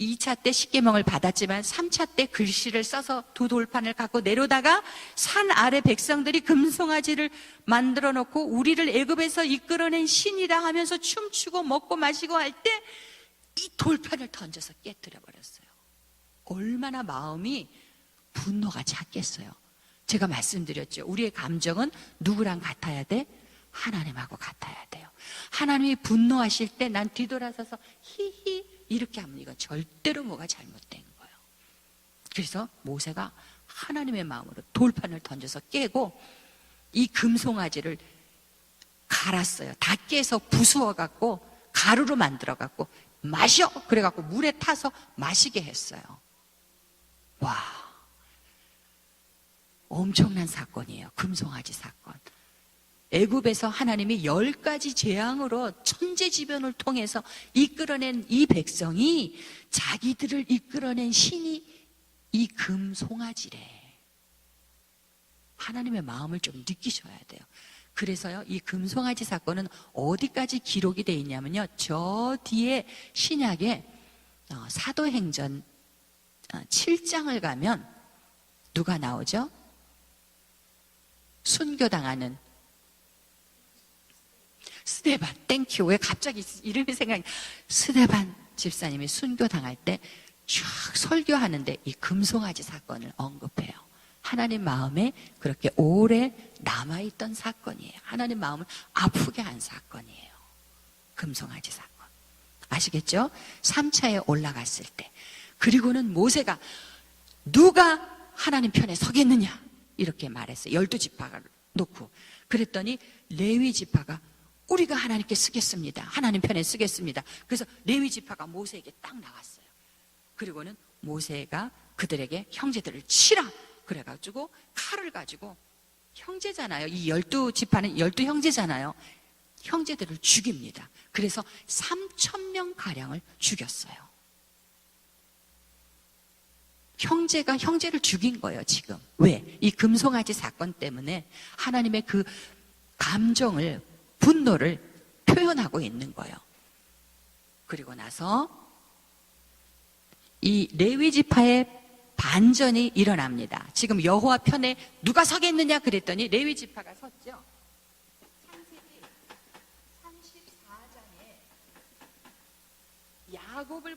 2차 때 십계명을 받았지만 3차 때 글씨를 써서 두 돌판을 갖고 내려다가 산 아래 백성들이 금송아지를 만들어 놓고 우리를 애굽에서 이끌어낸 신이라 하면서 춤추고 먹고 마시고 할 때 이 돌판을 던져서 깨뜨려 버렸어요. 얼마나 마음이 분노가 찼겠어요. 제가 말씀드렸죠. 우리의 감정은 누구랑 같아야 돼? 하나님하고 같아야 돼요. 하나님이 분노하실 때 난 뒤돌아서서 히히 이렇게 하면 이건 절대로 뭐가 잘못된 거예요. 그래서 모세가 하나님의 마음으로 돌판을 던져서 깨고 이 금송아지를 갈았어요. 다 깨서 부수어 갖고 가루로 만들어 갖고 마셔! 그래 갖고 물에 타서 마시게 했어요. 와, 엄청난 사건이에요. 금송아지 사건. 애굽에서 하나님이 10가지 재앙으로 천재지변을 통해서 이끌어낸 이 백성이 자기들을 이끌어낸 신이 이 금송아지래. 하나님의 마음을 좀 느끼셔야 돼요. 그래서요, 이 금송아지 사건은 어디까지 기록이 되어 있냐면요, 저 뒤에 신약에 사도행전 7장을 가면 누가 나오죠? 순교당하는 스데반, 땡큐. 왜 갑자기 이름이 생각이, 스데반 집사님이 순교당할 때 쫙 설교하는데 이 금송아지 사건을 언급해요. 하나님 마음에 그렇게 오래 남아있던 사건이에요. 하나님 마음을 아프게 한 사건이에요. 금송아지 사건. 아시겠죠? 3차에 올라갔을 때. 그리고는 모세가 누가 하나님 편에 서겠느냐? 이렇게 말했어요. 12지파를 놓고. 그랬더니 레위 지파가 우리가 하나님께 쓰겠습니다. 하나님 편에 쓰겠습니다. 그래서 레위 지파가 모세에게 딱 나왔어요. 그리고는 모세가 그들에게 형제들을 치라. 그래가지고 칼을 가지고, 형제잖아요. 이 12지파는 12형제잖아요. 형제들을 죽입니다. 그래서 3,000명 가량을 죽였어요. 형제가 형제를 죽인 거예요, 지금. 왜? 이 금송아지 사건 때문에 하나님의 그 감정을, 분노를 표현하고 있는 거예요. 그리고 나서 이 레위 지파의 반전이 일어납니다. 지금 여호와 편에 누가 서겠느냐 그랬더니 레위 지파가 섰죠. 창세기 34장에 야곱을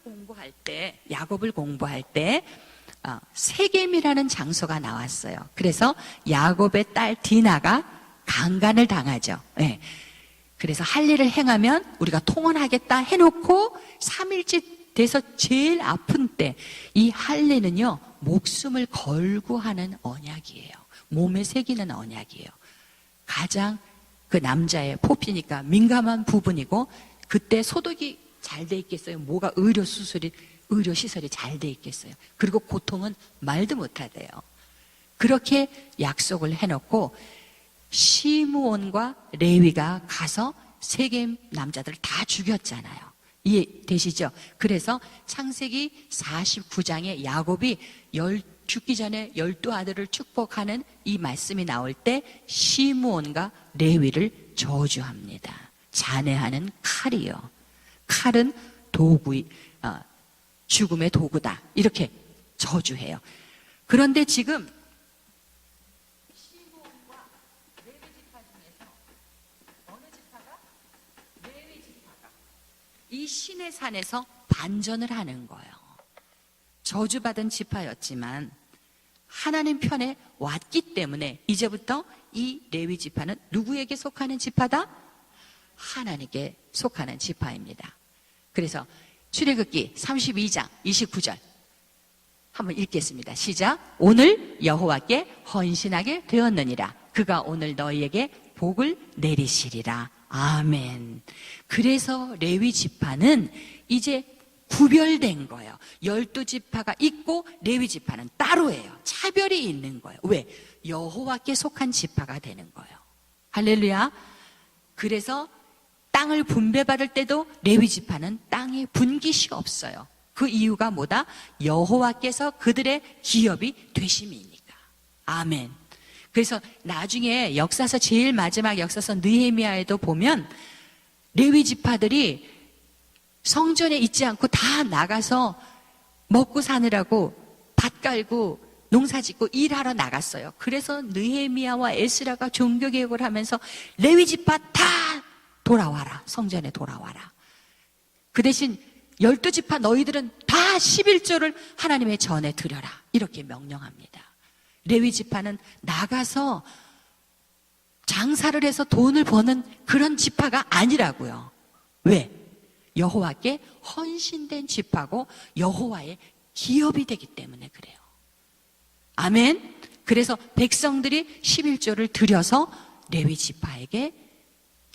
공부할 때 세겜이라는 장소가 나왔어요. 그래서 야곱의 딸 디나가 강간을 당하죠. 네. 그래서 할 일을 행하면 우리가 통원하겠다 해놓고 3일째 돼서 제일 아픈 때 이 할례는요, 목숨을 걸고 하는 언약이에요. 몸에 새기는 언약이에요. 가장 그 남자의 포피니까 민감한 부분이고, 그때 소독이 잘 돼 있겠어요? 뭐가 의료시설이 잘 돼 있겠어요? 그리고 고통은 말도 못하대요. 그렇게 약속을 해놓고 시므온과 레위가 가서 세겜 남자들을 다 죽였잖아요. 이해되시죠? 그래서 창세기 49장에 야곱이 죽기 전에 12아들을 축복하는 이 말씀이 나올 때 시므온과 레위를 저주합니다. 잔해하는 칼이요. 칼은 죽음의 도구다. 이렇게 저주해요. 그런데 지금 이 신의 산에서 반전을 하는 거예요. 저주받은 지파였지만 하나님 편에 왔기 때문에 이제부터 이 레위 지파는 누구에게 속하는 지파다? 하나님께 속하는 지파입니다. 그래서 출애굽기 32장 29절 한번 읽겠습니다. 시작. 오늘 여호와께 헌신하게 되었느니라. 그가 오늘 너희에게 복을 내리시리라. 아멘. 그래서 레위 지파는 이제 구별된 거예요. 12지파가 있고 레위 지파는 따로예요. 차별이 있는 거예요. 왜? 여호와께 속한 지파가 되는 거예요. 할렐루야. 그래서 땅을 분배받을 때도 레위 지파는 땅에 분깃이 없어요. 그 이유가 뭐다? 여호와께서 그들의 기업이 되심이니까. 아멘. 그래서 나중에 역사서 제일 마지막 역사서 느헤미야에도 보면 레위 지파들이 성전에 있지 않고 다 나가서 먹고 사느라고 밭 깔고 농사 짓고 일하러 나갔어요. 그래서 느헤미야와 에스라가 종교개혁을 하면서 레위 지파 다 돌아와라. 성전에 돌아와라. 그 대신 12지파 너희들은 다 11조를 하나님의 전에 드려라. 이렇게 명령합니다. 레위 지파는 나가서 장사를 해서 돈을 버는 그런 지파가 아니라고요. 왜? 여호와께 헌신된 지파고 여호와의 기업이 되기 때문에 그래요. 아멘. 그래서 백성들이 11조를 드려서 레위 지파에게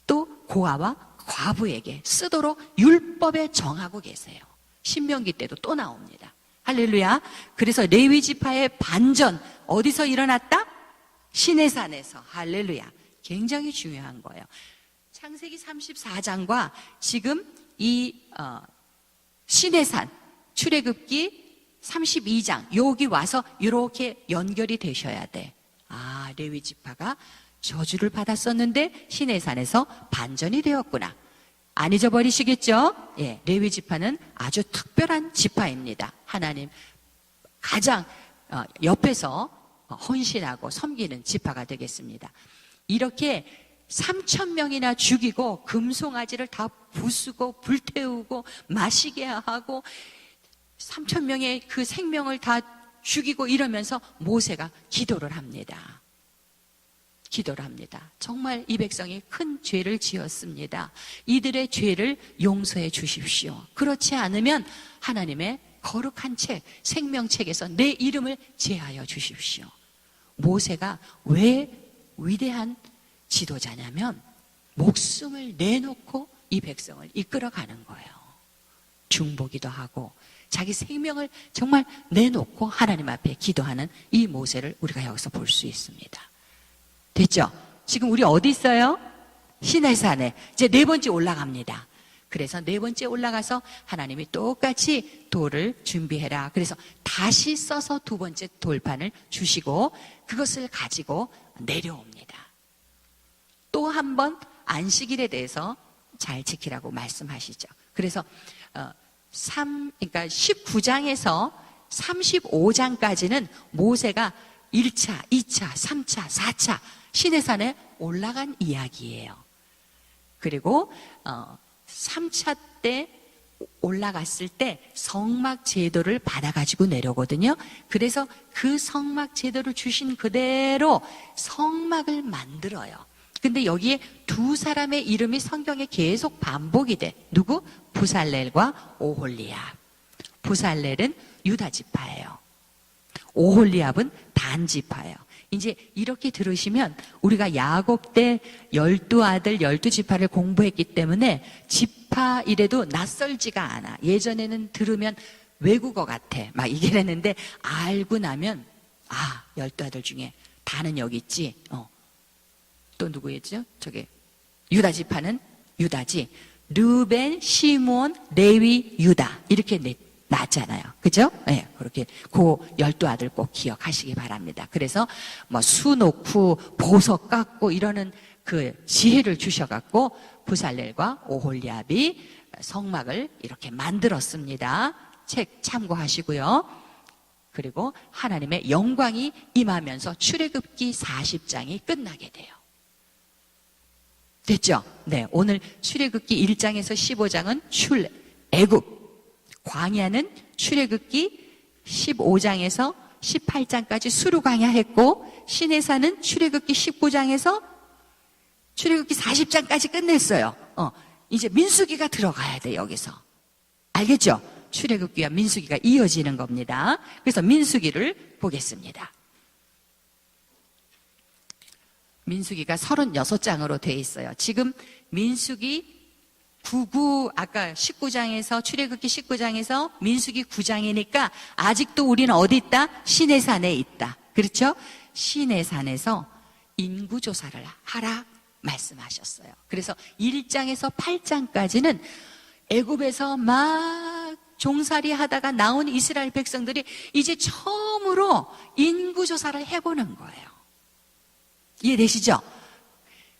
또 고아와 과부에게 쓰도록 율법에 정하고 계세요. 신명기 때도 또 나옵니다. 할렐루야. 그래서 레위 지파의 반전 어디서 일어났다? 시내산에서. 할렐루야. 굉장히 중요한 거예요. 창세기 34장과 지금 이 시내산 출애굽기 32장 여기 와서 이렇게 연결이 되셔야 돼. 아, 레위 지파가 저주를 받았었는데 시내산에서 반전이 되었구나. 안 잊어버리시겠죠? 예, 레위 지파는 아주 특별한 지파입니다. 하나님 가장 옆에서 헌신하고 섬기는 지파가 되겠습니다. 이렇게 3,000명이나 죽이고 금송아지를 다 부수고 불태우고 마시게 하고 3,000명의 그 생명을 다 죽이고 이러면서 모세가 기도를 합니다. 기도를 합니다. 정말 이 백성이 큰 죄를 지었습니다. 이들의 죄를 용서해 주십시오. 그렇지 않으면 하나님의 거룩한 책, 생명책에서 내 이름을 제하여 주십시오. 모세가 왜 위대한 지도자냐면 목숨을 내놓고 이 백성을 이끌어가는 거예요. 중보기도 하고 자기 생명을 정말 내놓고 하나님 앞에 기도하는 이 모세를 우리가 여기서 볼 수 있습니다. 됐죠? 지금 우리 어디 있어요? 시내산에. 이제 네 번째 올라갑니다. 그래서 네 번째 올라가서 하나님이 똑같이 돌을 준비해라. 그래서 다시 써서 두 번째 돌판을 주시고 그것을 가지고 내려옵니다. 또 한 번 안식일에 대해서 잘 지키라고 말씀하시죠. 그래서 그러니까 19장에서 35장까지는 모세가 1차, 2차, 3차, 4차 시내산에 올라간 이야기예요. 그리고 3차 때 올라갔을 때 성막 제도를 받아가지고 내려오거든요. 그래서 그 성막 제도를 주신 그대로 성막을 만들어요. 근데 여기에 두 사람의 이름이 성경에 계속 반복이 돼. 누구? 부살렐과 오홀리압. 부살렐은 유다 지파예요. 오홀리압은 단 지파예요. 이제 이렇게 들으시면 우리가 야곱 때 12아들 12지파를 공부했기 때문에 지파 이래도 낯설지가 않아. 예전에는 들으면 외국어 같아 막 이랬는데 알고 나면 12아들 중에 다는 여기 있지. 또 누구였죠? 저게 유다 지파는 유다지. 르벤, 시몬, 레위, 유다 이렇게 났잖아요. 그죠? 네, 그렇게 그 12아들 꼭 기억하시기 바랍니다. 그래서 뭐 수 놓고 보석 깎고 이러는 그 지혜를 주셔갖고 부살렐과 오홀리압이 성막을 이렇게 만들었습니다. 책 참고하시고요. 그리고 하나님의 영광이 임하면서 출애굽기 40장이 끝나게 돼요. 됐죠? 네, 오늘 출애굽기 1장에서 15장은 애굽, 광야는 출애굽기 15장에서 18장까지 수르 광야 했고, 시내산은 출애굽기 19장에서 출애굽기 40장까지 끝냈어요. 이제 민수기가 들어가야 돼, 여기서. 알겠죠? 출애굽기와 민수기가 이어지는 겁니다. 그래서 민수기를 보겠습니다. 민수기가 36장으로 되어 있어요. 지금 민수기 99, 아까 19장에서, 출애굽기 19장에서 민수기 9장이니까 아직도 우리는 어디 있다? 시내산에 있다. 그렇죠? 시내산에서 인구조사를 하라 말씀하셨어요. 그래서 1장에서 8장까지는 애굽에서 막 종살이 하다가 나온 이스라엘 백성들이 이제 처음으로 인구조사를 해보는 거예요. 이해되시죠?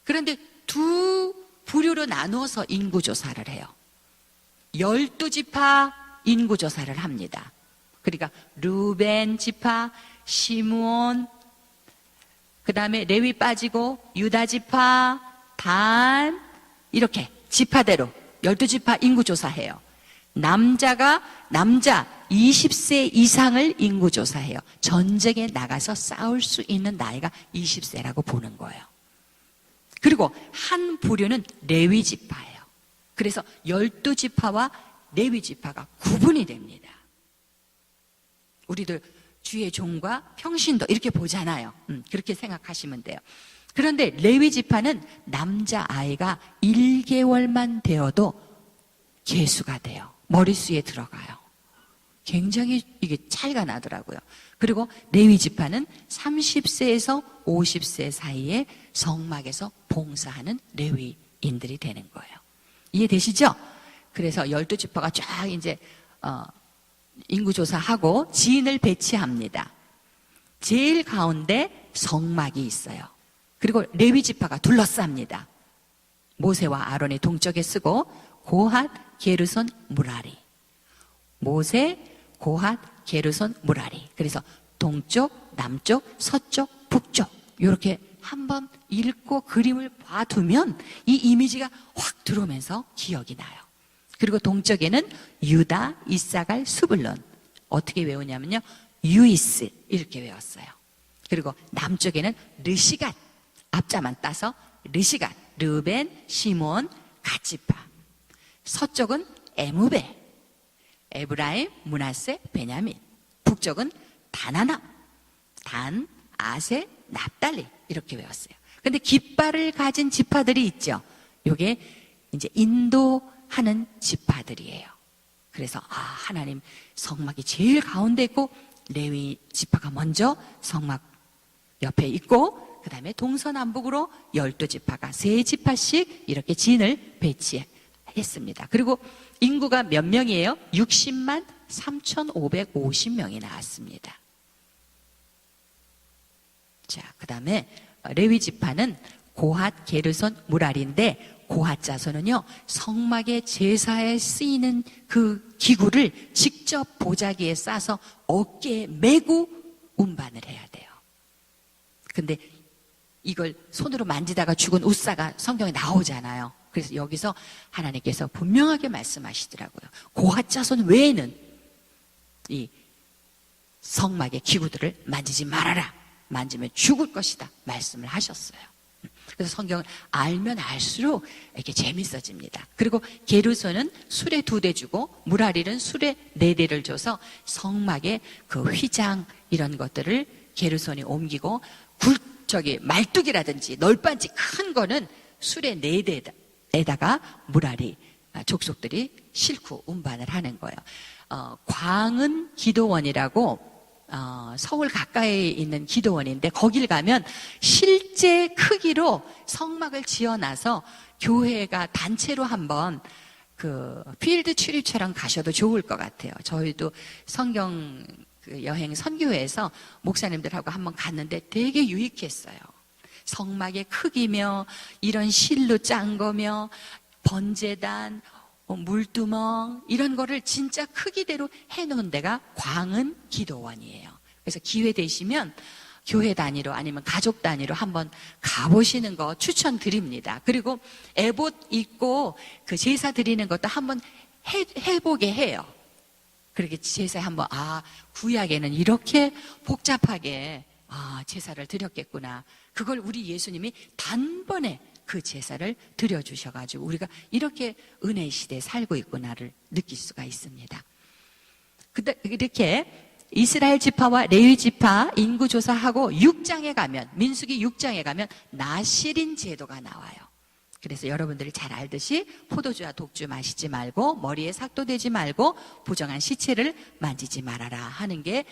그런데 두 부류로 나누어서 인구조사를 해요. 12지파 인구조사를 합니다. 그러니까 루벤 지파, 시므온, 그 다음에 레위 빠지고 유다 지파, 단, 이렇게 지파대로 12지파 인구조사해요. 남자 20세 이상을 인구조사해요. 전쟁에 나가서 싸울 수 있는 나이가 20세라고 보는 거예요. 그리고 한 부류는 레위 지파예요. 그래서 12지파와 레위 지파가 구분이 됩니다. 우리들 주의 종과 평신도 이렇게 보잖아요. 그렇게 생각하시면 돼요. 그런데 레위 지파는 남자아이가 1개월만 되어도 계수가 돼요. 머릿수에 들어가요. 굉장히 이게 차이가 나더라고요. 그리고 레위 지파는 30세에서 50세 사이에 성막에서 봉사하는 레위인들이 되는 거예요. 이해되시죠? 그래서 12지파가 쫙 이제 인구조사하고 지인을 배치합니다. 제일 가운데 성막이 있어요. 그리고 레위 지파가 둘러쌉니다. 모세와 아론이 동쪽에 쓰고 고핫, 게르손, 무라리. 모세, 고핫, 게르손, 무라리. 그래서 동쪽, 남쪽, 서쪽, 북쪽 이렇게 한번 읽고 그림을 봐두면 이 이미지가 확 들어오면서 기억이 나요. 그리고 동쪽에는 유다, 이사갈, 스불론. 어떻게 외우냐면요, 유이스 이렇게 외웠어요. 그리고 남쪽에는 르시갓, 앞자만 따서 르시갓, 르벤, 시몬, 갓지파. 서쪽은 에무베, 에브라임, 므낫세, 베냐민. 북쪽은 다나남, 단, 아세, 납달리 이렇게 외웠어요. 근데 깃발을 가진 지파들이 있죠. 요게 이제 인도하는 지파들이에요. 그래서 하나님 성막이 제일 가운데 있고 레위 지파가 먼저 성막 옆에 있고 그 다음에 동서남북으로 12지파가 3지파씩 이렇게 진을 배치했습니다. 그리고 인구가 몇 명이에요? 60만 3,550명이 나왔습니다. 자, 그 다음에 레위 지파는 고핫, 게르손, 무라리인데 고핫 자손은요 성막의 제사에 쓰이는 그 기구를 직접 보자기에 싸서 어깨에 메고 운반을 해야 돼요. 근데 이걸 손으로 만지다가 죽은 우사가 성경에 나오잖아요. 그래서 여기서 하나님께서 분명하게 말씀하시더라고요. 고핫 자손 외에는 이 성막의 기구들을 만지지 말아라. 만지면 죽을 것이다 말씀을 하셨어요. 그래서 성경을 알면 알수록 이렇게 재밌어집니다. 그리고 게르손은 수레 2대 주고 무라리는 수레 4대를 줘서 성막의 그 휘장 이런 것들을 게르손이 옮기고 말뚝이라든지 널빤지 큰 거는 수레 4대에다가 무라리 족속들이 싣고 운반을 하는 거예요. 광은 기도원이라고 서울 가까이에 있는 기도원인데 거길 가면 실제 크기로 성막을 지어놔서 교회가 단체로 한번 그 필드 출입처럼 가셔도 좋을 것 같아요. 저희도 성경 여행 선교회에서 목사님들하고 한번 갔는데 되게 유익했어요. 성막의 크기며 이런 실로 짠 거며 번제단, 물두멍 이런 거를 진짜 크기대로 해놓은 데가 광은 기도원이에요. 그래서 기회 되시면 교회 단위로 아니면 가족 단위로 한번 가보시는 거 추천드립니다. 그리고 에봇 입고 그 제사 드리는 것도 한번 해보게 해요. 그렇게 제사에 한번, 구약에는 이렇게 복잡하게, 제사를 드렸겠구나. 그걸 우리 예수님이 단번에 그 제사를 드려주셔가지고 우리가 이렇게 은혜의 시대에 살고 있구나를 느낄 수가 있습니다. 이렇게 이스라엘 지파와 레위 지파 인구조사하고 6장에 가면, 민수기 6장에 가면 나실인 제도가 나와요. 그래서 여러분들이 잘 알듯이 포도주와 독주 마시지 말고 머리에 삭도 대지 말고 부정한 시체를 만지지 말아라 하는 게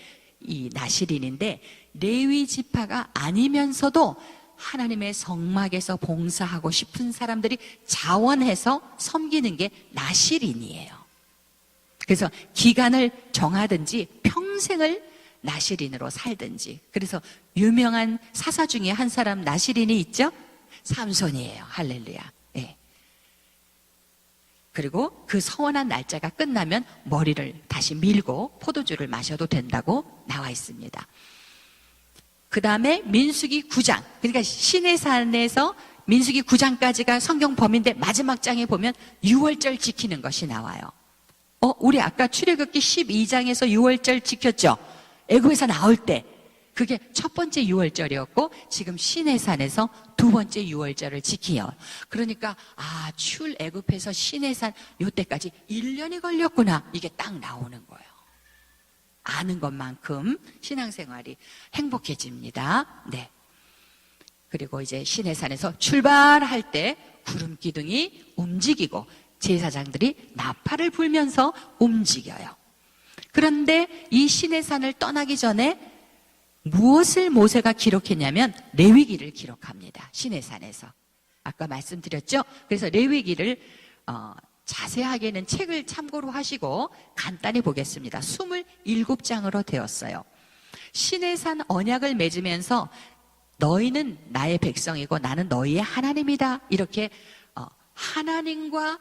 이 나실인인데, 레위 지파가 아니면서도 하나님의 성막에서 봉사하고 싶은 사람들이 자원해서 섬기는 게 나실인이에요. 그래서 기간을 정하든지 평생을 나실인으로 살든지. 그래서 유명한 사사 중에 한 사람 나실인이 있죠? 삼손이에요. 할렐루야. 네. 그리고 그 서원한 날짜가 끝나면 머리를 다시 밀고 포도주를 마셔도 된다고 나와 있습니다. 그 다음에 민수기 9장, 그러니까 시내산에서 민수기 9장까지가 성경 범위인데 마지막 장에 보면 유월절 지키는 것이 나와요. 우리 아까 출애굽기 12장에서 유월절 지켰죠? 애굽에서 나올 때 그게 첫 번째 유월절이었고 지금 시내산에서 두 번째 유월절을 지키요. 그러니까 출애굽에서 시내산 요때까지 1년이 걸렸구나. 이게 딱 나오는 거예요. 아는 것만큼 신앙생활이 행복해집니다. 네. 그리고 이제 시내산에서 출발할 때 구름 기둥이 움직이고 제사장들이 나팔을 불면서 움직여요. 그런데 이 시내산을 떠나기 전에 무엇을 모세가 기록했냐면 레위기를 기록합니다. 시내산에서. 아까 말씀드렸죠? 그래서 레위기를 자세하게는 책을 참고로 하시고 간단히 보겠습니다. 27장으로 되었어요. 시내산 언약을 맺으면서 너희는 나의 백성이고 나는 너희의 하나님이다. 이렇게 하나님과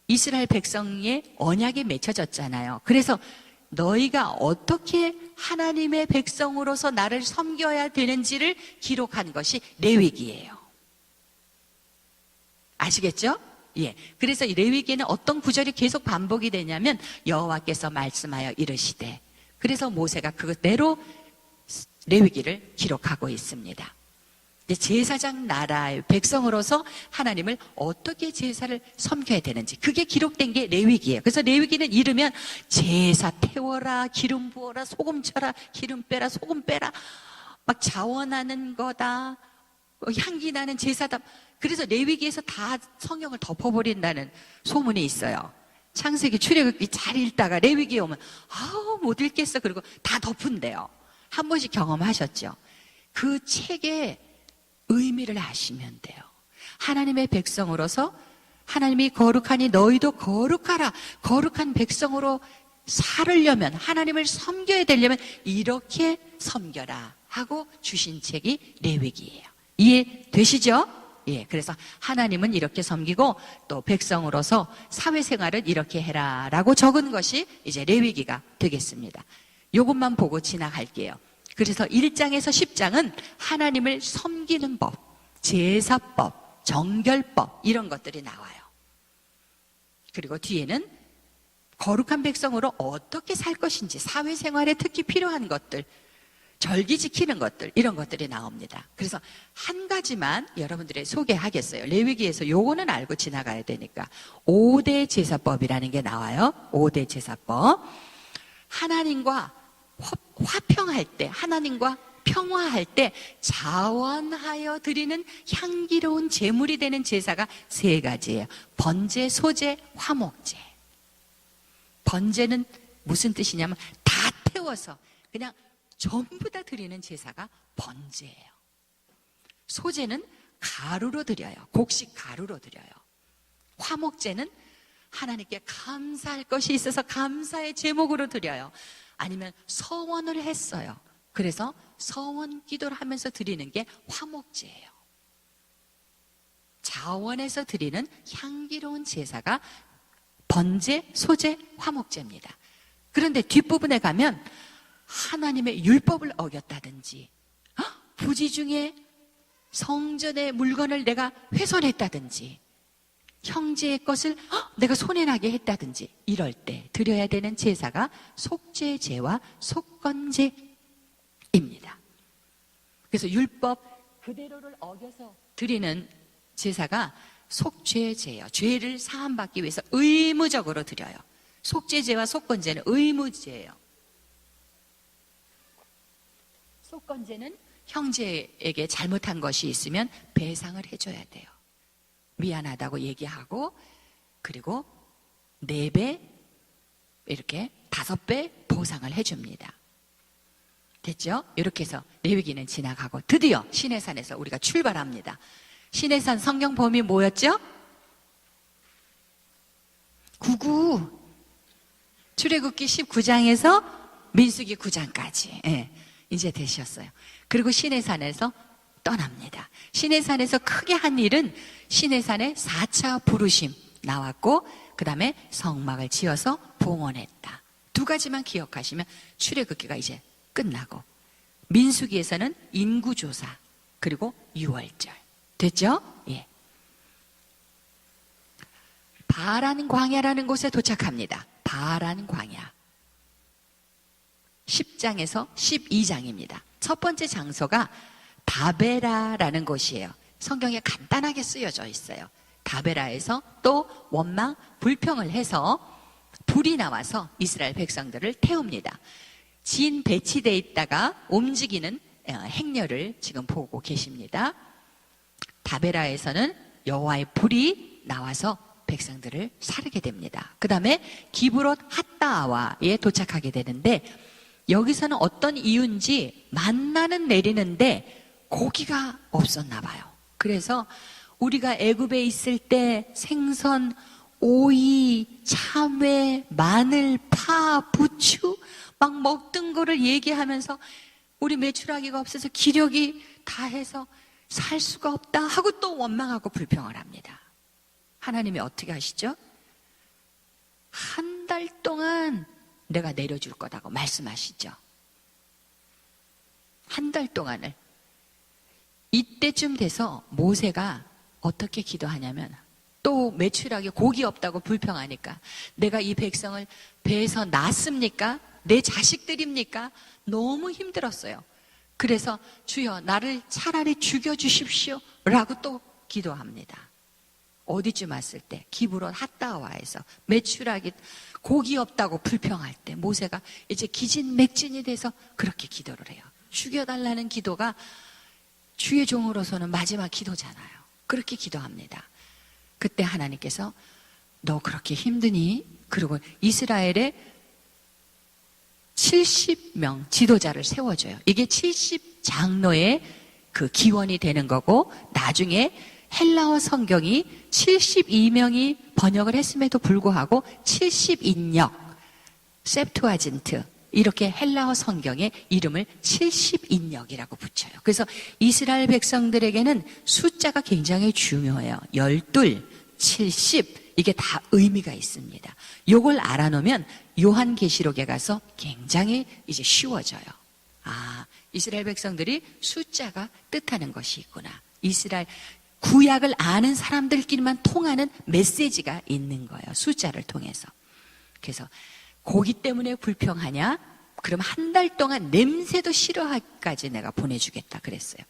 이스라엘 백성의 언약이 맺혀졌잖아요. 그래서 너희가 어떻게 하나님의 백성으로서 나를 섬겨야 되는지를 기록한 것이 레위기예요. 아시겠죠? 예. 그래서 이 레위기에는 어떤 구절이 계속 반복이 되냐면 여호와께서 말씀하여 이르시되, 그래서 모세가 그대로 레위기를 기록하고 있습니다. 제사장 나라의 백성으로서 하나님을 어떻게 제사를 섬겨야 되는지 그게 기록된 게 레위기예요. 그래서 레위기는 이르면 제사 태워라, 기름 부어라, 소금 쳐라, 기름 빼라, 소금 빼라, 막 자원하는 거다, 향기 나는 제사다. 그래서 레위기에서 다 성경을 덮어버린다는 소문이 있어요. 창세기, 출애굽기 잘 읽다가 레위기에 오면 못 읽겠어. 그리고 다 덮은대요. 한 번씩 경험하셨죠? 그 책에 의미를 아시면 돼요. 하나님의 백성으로서 하나님이 거룩하니 너희도 거룩하라. 거룩한 백성으로 살으려면, 하나님을 섬겨야 되려면 이렇게 섬겨라 하고 주신 책이 레위기예요. 이해되시죠? 예, 그래서 하나님은 이렇게 섬기고 또 백성으로서 사회생활은 이렇게 해라 라고 적은 것이 이제 레위기가 되겠습니다. 이것만 보고 지나갈게요. 그래서 1장에서 10장은 하나님을 섬기는 법, 제사법, 정결법 이런 것들이 나와요. 그리고 뒤에는 거룩한 백성으로 어떻게 살 것인지, 사회생활에 특히 필요한 것들, 절기 지키는 것들, 이런 것들이 나옵니다. 그래서 한 가지만 여러분들의 소개하겠어요. 레위기에서 요거는 알고 지나가야 되니까 5대 제사법이라는 게 나와요. 5대 제사법. 하나님과 화평할 때, 하나님과 평화할 때 자원하여 드리는 향기로운 제물이 되는 제사가 3가지예요. 번제, 소제, 화목제. 번제는 무슨 뜻이냐면 다 태워서 그냥 전부 다 드리는 제사가 번제예요. 소제는 가루로 드려요. 곡식 가루로 드려요. 화목제는 하나님께 감사할 것이 있어서 감사의 제목으로 드려요. 아니면 서원을 했어요. 그래서 서원 기도를 하면서 드리는 게 화목제예요. 자원해서 드리는 향기로운 제사가 번제, 소제, 화목제입니다. 그런데 뒷부분에 가면 하나님의 율법을 어겼다든지 부지 중에 성전의 물건을 내가 훼손했다든지 형제의 것을 내가 손해나게 했다든지 이럴 때 드려야 되는 제사가 속죄제와 속건제입니다. 그래서 율법 그대로를 어겨서 드리는 제사가 속죄제예요. 죄를 사함받기 위해서 의무적으로 드려요. 속죄제와 속건제는 의무제예요. 속건제는 형제에게 잘못한 것이 있으면 배상을 해줘야 돼요. 미안하다고 얘기하고 그리고 4배 이렇게 5배 보상을 해줍니다. 됐죠? 이렇게 해서 레위기는 지나가고 드디어 시내산에서 우리가 출발합니다. 시내산 성경 범위 뭐였죠? 99 출애굽기 19장에서 민수기 9장까지 이제 되셨어요. 그리고 시내산에서 떠납니다. 시내산에서 크게 한 일은 시내산에 4차 부르심 나왔고 그 다음에 성막을 지어서 봉헌했다. 2가지만 기억하시면 출애굽기가 이제 끝나고 민수기에서는 인구조사 그리고 유월절 됐죠? 예. 바란 광야라는 곳에 도착합니다. 바란 광야 10장에서 12장입니다. 첫 번째 장소가 다베라라는 곳이에요. 성경에 간단하게 쓰여져 있어요. 다베라에서 또 원망 불평을 해서 불이 나와서 이스라엘 백성들을 태웁니다. 진 배치되어 있다가 움직이는 행렬을 지금 보고 계십니다. 다베라에서는 여호와의 불이 나와서 백성들을 사르게 됩니다. 그 다음에 기브롯 핫다와에 도착하게 되는데 여기서는 어떤 이유인지 만나는 내리는데 고기가 없었나 봐요. 그래서 우리가 애굽에 있을 때 생선, 오이, 참외, 마늘, 파, 부추 막 먹던 거를 얘기하면서 우리 메추라기가 없어서 기력이 다해서 살 수가 없다 하고 또 원망하고 불평을 합니다. 하나님이 어떻게 하시죠? 한 달 동안 내가 내려줄 거라고 말씀하시죠. 한 달 동안을. 이때쯤 돼서 모세가 어떻게 기도하냐면 또 메추라기 고기 없다고 불평하니까 내가 이 백성을 배에서 낳습니까? 내 자식들입니까? 너무 힘들었어요. 그래서 주여 나를 차라리 죽여주십시오 라고 또 기도합니다. 어디쯤 왔을 때 기브롯 핫다와에서 메추라기 고기 없다고 불평할 때 모세가 이제 기진맥진이 돼서 그렇게 기도를 해요. 죽여달라는 기도가 주의 종으로서는 마지막 기도잖아요. 그렇게 기도합니다. 그때 하나님께서 너 그렇게 힘드니? 그리고 이스라엘에 70명 지도자를 세워줘요. 이게 70장로의 그 기원이 되는 거고 나중에 헬라어 성경이 72명이 번역을 했음에도 불구하고 70인역 셉투아진트 이렇게 헬라어 성경에 이름을 70인역이라고 붙여요. 그래서 이스라엘 백성들에게는 숫자가 굉장히 중요해요. 12, 70 이게 다 의미가 있습니다. 이걸 알아놓으면 요한계시록에 가서 굉장히 이제 쉬워져요. 아, 이스라엘 백성들이 숫자가 뜻하는 것이 있구나. 이스라엘 구약을 아는 사람들끼리만 통하는 메시지가 있는 거예요. 숫자를 통해서. 그래서 고기 때문에 불평하냐? 그럼 한 달 동안 냄새도 싫어하기까지 내가 보내주겠다 그랬어요.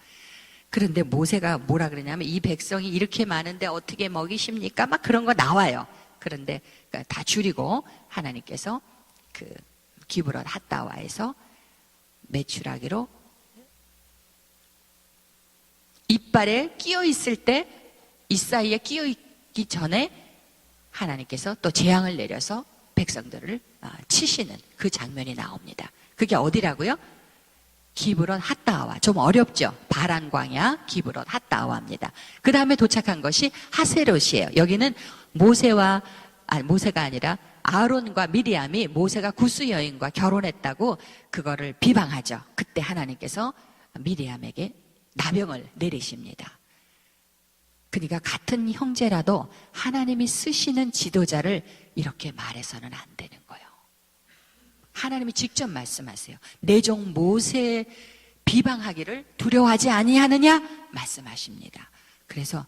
그런데 모세가 뭐라 그러냐면 이 백성이 이렇게 많은데 어떻게 먹이십니까? 막 그런 거 나와요. 그런데 다 줄이고 하나님께서 그 기브롯 핫다와에서 메추라기로 이빨에 끼어 있을 때 이 사이에 끼어 있기 전에 하나님께서 또 재앙을 내려서 백성들을 치시는 그 장면이 나옵니다. 그게 어디라고요? 기브롯 핫다와. 좀 어렵죠? 바란 광야 기브롯 핫다와입니다. 그 다음에 도착한 것이 하세롯이에요. 여기는 모세가 아니라 아론과 미리암이 모세가 구스 여인과 결혼했다고 그거를 비방하죠. 그때 하나님께서 미리암에게 나병을 내리십니다. 그러니까 같은 형제라도 하나님이 쓰시는 지도자를 이렇게 말해서는 안 되는 거예요. 하나님이 직접 말씀하세요. 내 종 모세 비방하기를 두려워하지 아니하느냐 말씀하십니다. 그래서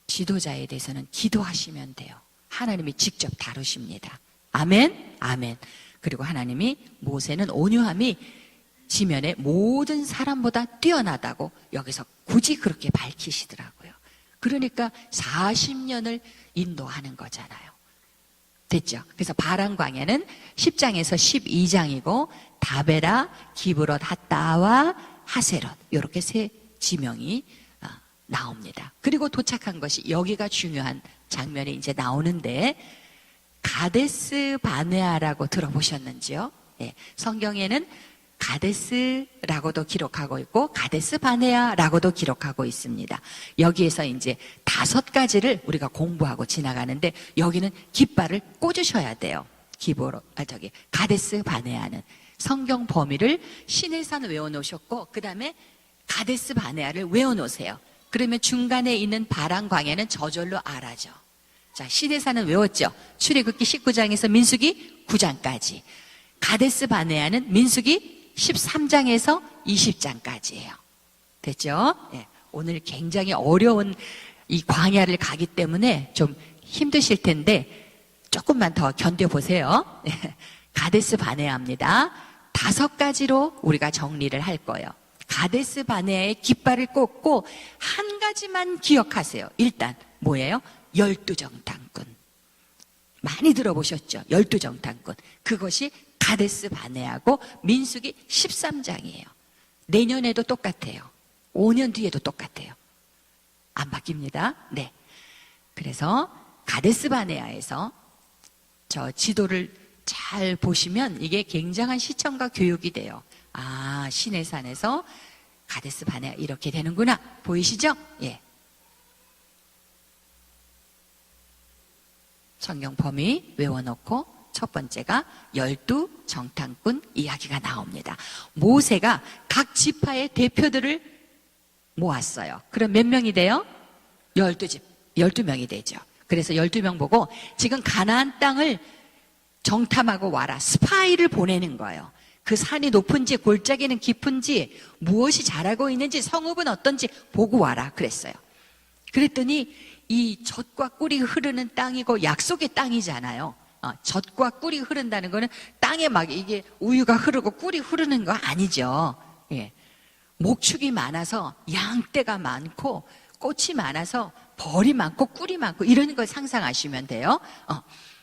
지도자에 대해서는 기도하시면 돼요. 하나님이 직접 다루십니다. 아멘, 아멘. 그리고 하나님이 모세는 온유함이 지면의 모든 사람보다 뛰어나다고 여기서 굳이 그렇게 밝히시더라고요. 그러니까 40년을 인도하는 거잖아요. 됐죠? 그래서 바란 광야는 10장에서 12장이고 다베라, 기브롯 핫다와 하세롯 이렇게 세 지명이 나옵니다. 그리고 도착한 것이 여기가 중요한 장면이 이제 나오는데 가데스 바네아라고 들어보셨는지요? 네, 성경에는 가데스라고도 기록하고 있고 가데스 바네아라고도 기록하고 있습니다. 여기에서 이제 5가지를 우리가 공부하고 지나가는데 여기는 깃발을 꽂으셔야 돼요. 가데스 바네아는 성경 범위를 시내산 외워놓으셨고 그 다음에 가데스 바네아를 외워놓으세요. 그러면 중간에 있는 바란 광야는 저절로 알아죠. 자, 시내산은 외웠죠. 출애굽기 19장에서 민수기 9장까지. 가데스 바네아는 민수기 13장에서 20장까지예요. 됐죠? 예, 오늘 굉장히 어려운 이 광야를 가기 때문에 좀 힘드실 텐데 조금만 더 견뎌보세요. 가데스 바네아입니다. 5가지로 우리가 정리를 할 거예요. 가데스 바네아의 깃발을 꽂고 한 가지만 기억하세요. 일단 뭐예요? 12정탐꾼. 많이 들어보셨죠? 12정탐꾼. 그것이 가데스 바네아고 민수기 13장이에요. 내년에도 똑같아요. 5년 뒤에도 똑같아요. 안 바뀝니다. 네. 그래서 가데스 바네아에서 저 지도를 잘 보시면 이게 굉장한 시청과 교육이 돼요. 아, 시내산에서 가데스 바네아 이렇게 되는구나. 보이시죠? 예. 성경 범위 외워놓고 첫 번째가 12정탐꾼 이야기가 나옵니다. 모세가 각 지파의 대표들을 모았어요. 그럼 몇 명이 돼요? 12명이 되죠. 그래서 12명 보고 지금 가나안 땅을 정탐하고 와라. 스파이를 보내는 거예요. 그 산이 높은지 골짜기는 깊은지 무엇이 자라고 있는지 성읍은 어떤지 보고 와라 그랬어요. 그랬더니 이 젖과 꿀이 흐르는 땅이고 약속의 땅이잖아요. 젖과 꿀이 흐른다는 거는 땅에 막 이게 우유가 흐르고 꿀이 흐르는 거 아니죠. 예. 목축이 많아서 양떼가 많고 꽃이 많아서 벌이 많고 꿀이 많고 이런 걸 상상하시면 돼요.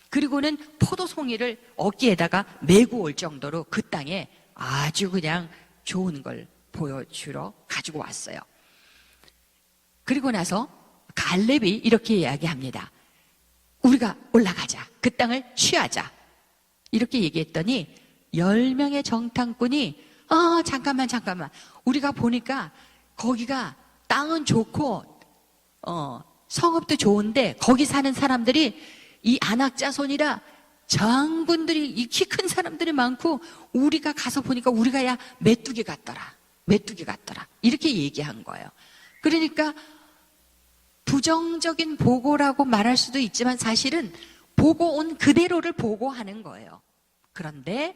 그리고는 포도송이를 어깨에다가 메고 올 정도로 그 땅에 아주 그냥 좋은 걸 보여주러 가지고 왔어요. 그리고 나서 갈렙이 이렇게 이야기합니다. 우리가 올라가자. 그 땅을 취하자. 이렇게 얘기했더니 10명의 정탐꾼이 잠깐만 우리가 보니까 거기가 땅은 좋고 성읍도 좋은데 거기 사는 사람들이 이 안악 자손이라 장군들이 이 키 큰 사람들이 많고 우리가 가서 보니까 우리가 야 메뚜기 같더라 이렇게 얘기한 거예요. 그러니까 부정적인 보고라고 말할 수도 있지만 사실은 보고 온 그대로를 보고하는 거예요. 그런데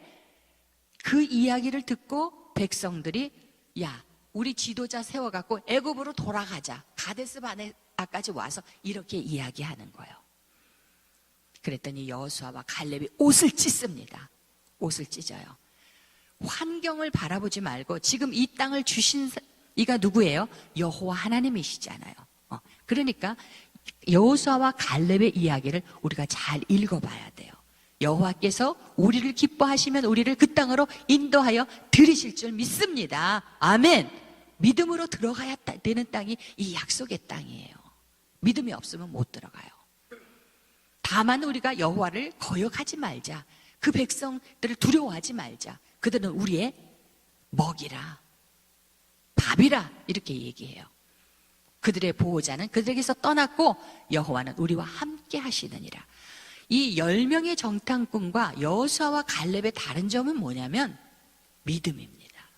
그 이야기를 듣고 백성들이 야 우리 지도자 세워갖고 애굽으로 돌아가자. 가데스 바네아까지 와서 이렇게 이야기하는 거예요. 그랬더니 여호수아와 갈렙이 옷을 찢습니다. 옷을 찢어요. 환경을 바라보지 말고 지금 이 땅을 주신 이가 누구예요? 여호와 하나님이시잖아요. 그러니까 여호수아와 갈렙의 이야기를 우리가 잘 읽어봐야 돼요. 여호와께서 우리를 기뻐하시면 우리를 그 땅으로 인도하여 들이실 줄 믿습니다. 아멘. 믿음으로 들어가야 되는 땅이 이 약속의 땅이에요. 믿음이 없으면 못 들어가요. 다만 우리가 여호와를 거역하지 말자. 그 백성들을 두려워하지 말자. 그들은 우리의 먹이라, 밥이라 이렇게 얘기해요. 그들의 보호자는 그들에게서 떠났고 여호와는 우리와 함께 하시느니라. 이 10명의 정탐꾼과 여호수아와 갈렙의 다른 점은 뭐냐면 믿음입니다.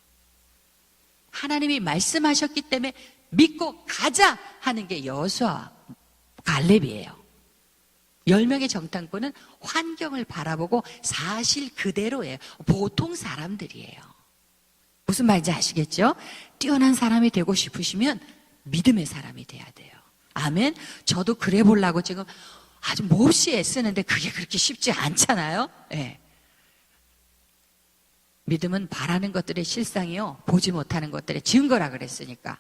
하나님이 말씀하셨기 때문에 믿고 가자 하는 게 여호수아와 갈렙이에요. 10명의 정탐꾼은 환경을 바라보고 사실 그대로예요. 보통 사람들이에요. 무슨 말인지 아시겠죠? 뛰어난 사람이 되고 싶으시면 믿음의 사람이 돼야 돼요. 아멘. 저도 그래 보려고 지금 아주 몹시 애쓰는데 그게 그렇게 쉽지 않잖아요. 네. 믿음은 바라는 것들의 실상이요, 보지 못하는 것들의 증거라 그랬으니까.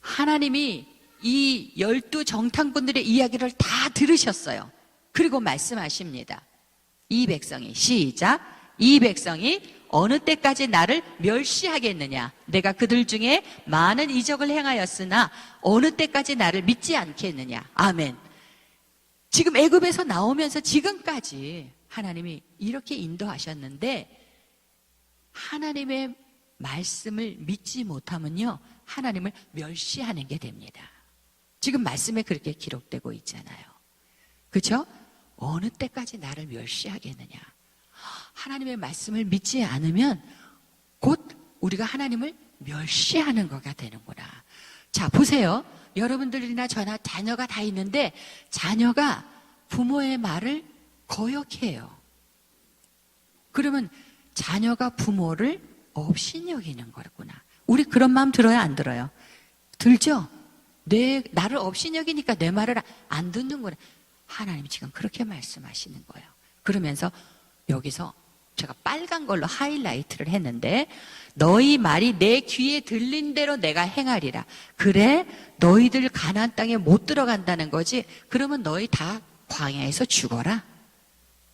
하나님이 이 12 정탐꾼들의 이야기를 다 들으셨어요. 그리고 말씀하십니다. 이 백성이, 시작. 이 백성이 어느 때까지 나를 멸시하겠느냐. 내가 그들 중에 많은 이적을 행하였으나 어느 때까지 나를 믿지 않겠느냐. 아멘. 지금 애굽에서 나오면서 지금까지 하나님이 이렇게 인도하셨는데 하나님의 말씀을 믿지 못하면요, 하나님을 멸시하는 게 됩니다. 지금 말씀에 그렇게 기록되고 있잖아요. 그렇죠? 어느 때까지 나를 멸시하겠느냐. 하나님의 말씀을 믿지 않으면 곧 우리가 하나님을 멸시하는 거가 되는구나. 자, 보세요. 여러분들이나 저나 자녀가 다 있는데 자녀가 부모의 말을 거역해요. 그러면 자녀가 부모를 업신여기는 거구나. 우리 그런 마음 들어요, 안 들어요? 들죠? 나를 업신여기니까 내 말을 안 듣는구나. 하나님이 지금 그렇게 말씀하시는 거예요. 그러면서 여기서 제가 빨간 걸로 하이라이트를 했는데, 너희 말이 내 귀에 들린 대로 내가 행하리라. 그래, 너희들 가나안 땅에 못 들어간다는 거지. 그러면 너희 다 광야에서 죽어라.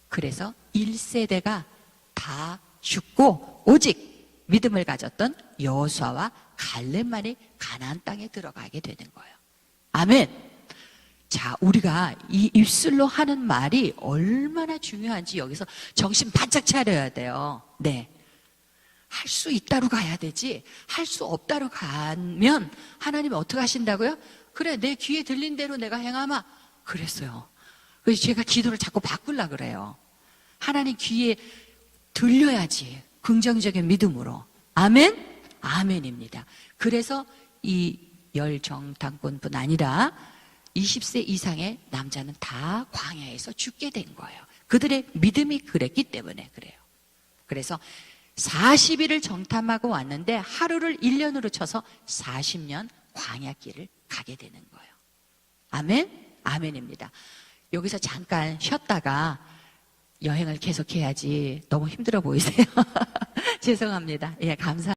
그래서 1세대가 다 죽고 오직 믿음을 가졌던 여호수아와 갈렙만이 가나안 땅에 들어가게 되는 거예요. 아멘. 자, 우리가 이 입술로 하는 말이 얼마나 중요한지 여기서 정신 바짝 차려야 돼요. 네. 할 수 있다로 가야 되지, 할 수 없다로 가면 하나님이 어떻게 하신다고요? 그래, 내 귀에 들린 대로 내가 행하마. 그랬어요. 그래서 제가 기도를 자꾸 바꾸려고 그래요. 하나님 귀에 들려야지, 긍정적인 믿음으로. 아멘? 아멘입니다. 그래서 이 10 정탐꾼뿐 아니라 20세 이상의 남자는 다 광야에서 죽게 된 거예요. 그들의 믿음이 그랬기 때문에 그래요. 그래서 40일을 정탐하고 왔는데 하루를 1년으로 쳐서 40년 광야길을 가게 되는 거예요. 아멘? 아멘입니다. 여기서 잠깐 쉬었다가 여행을 계속해야지 너무 힘들어 보이세요? 죄송합니다. 예, 감사합니다.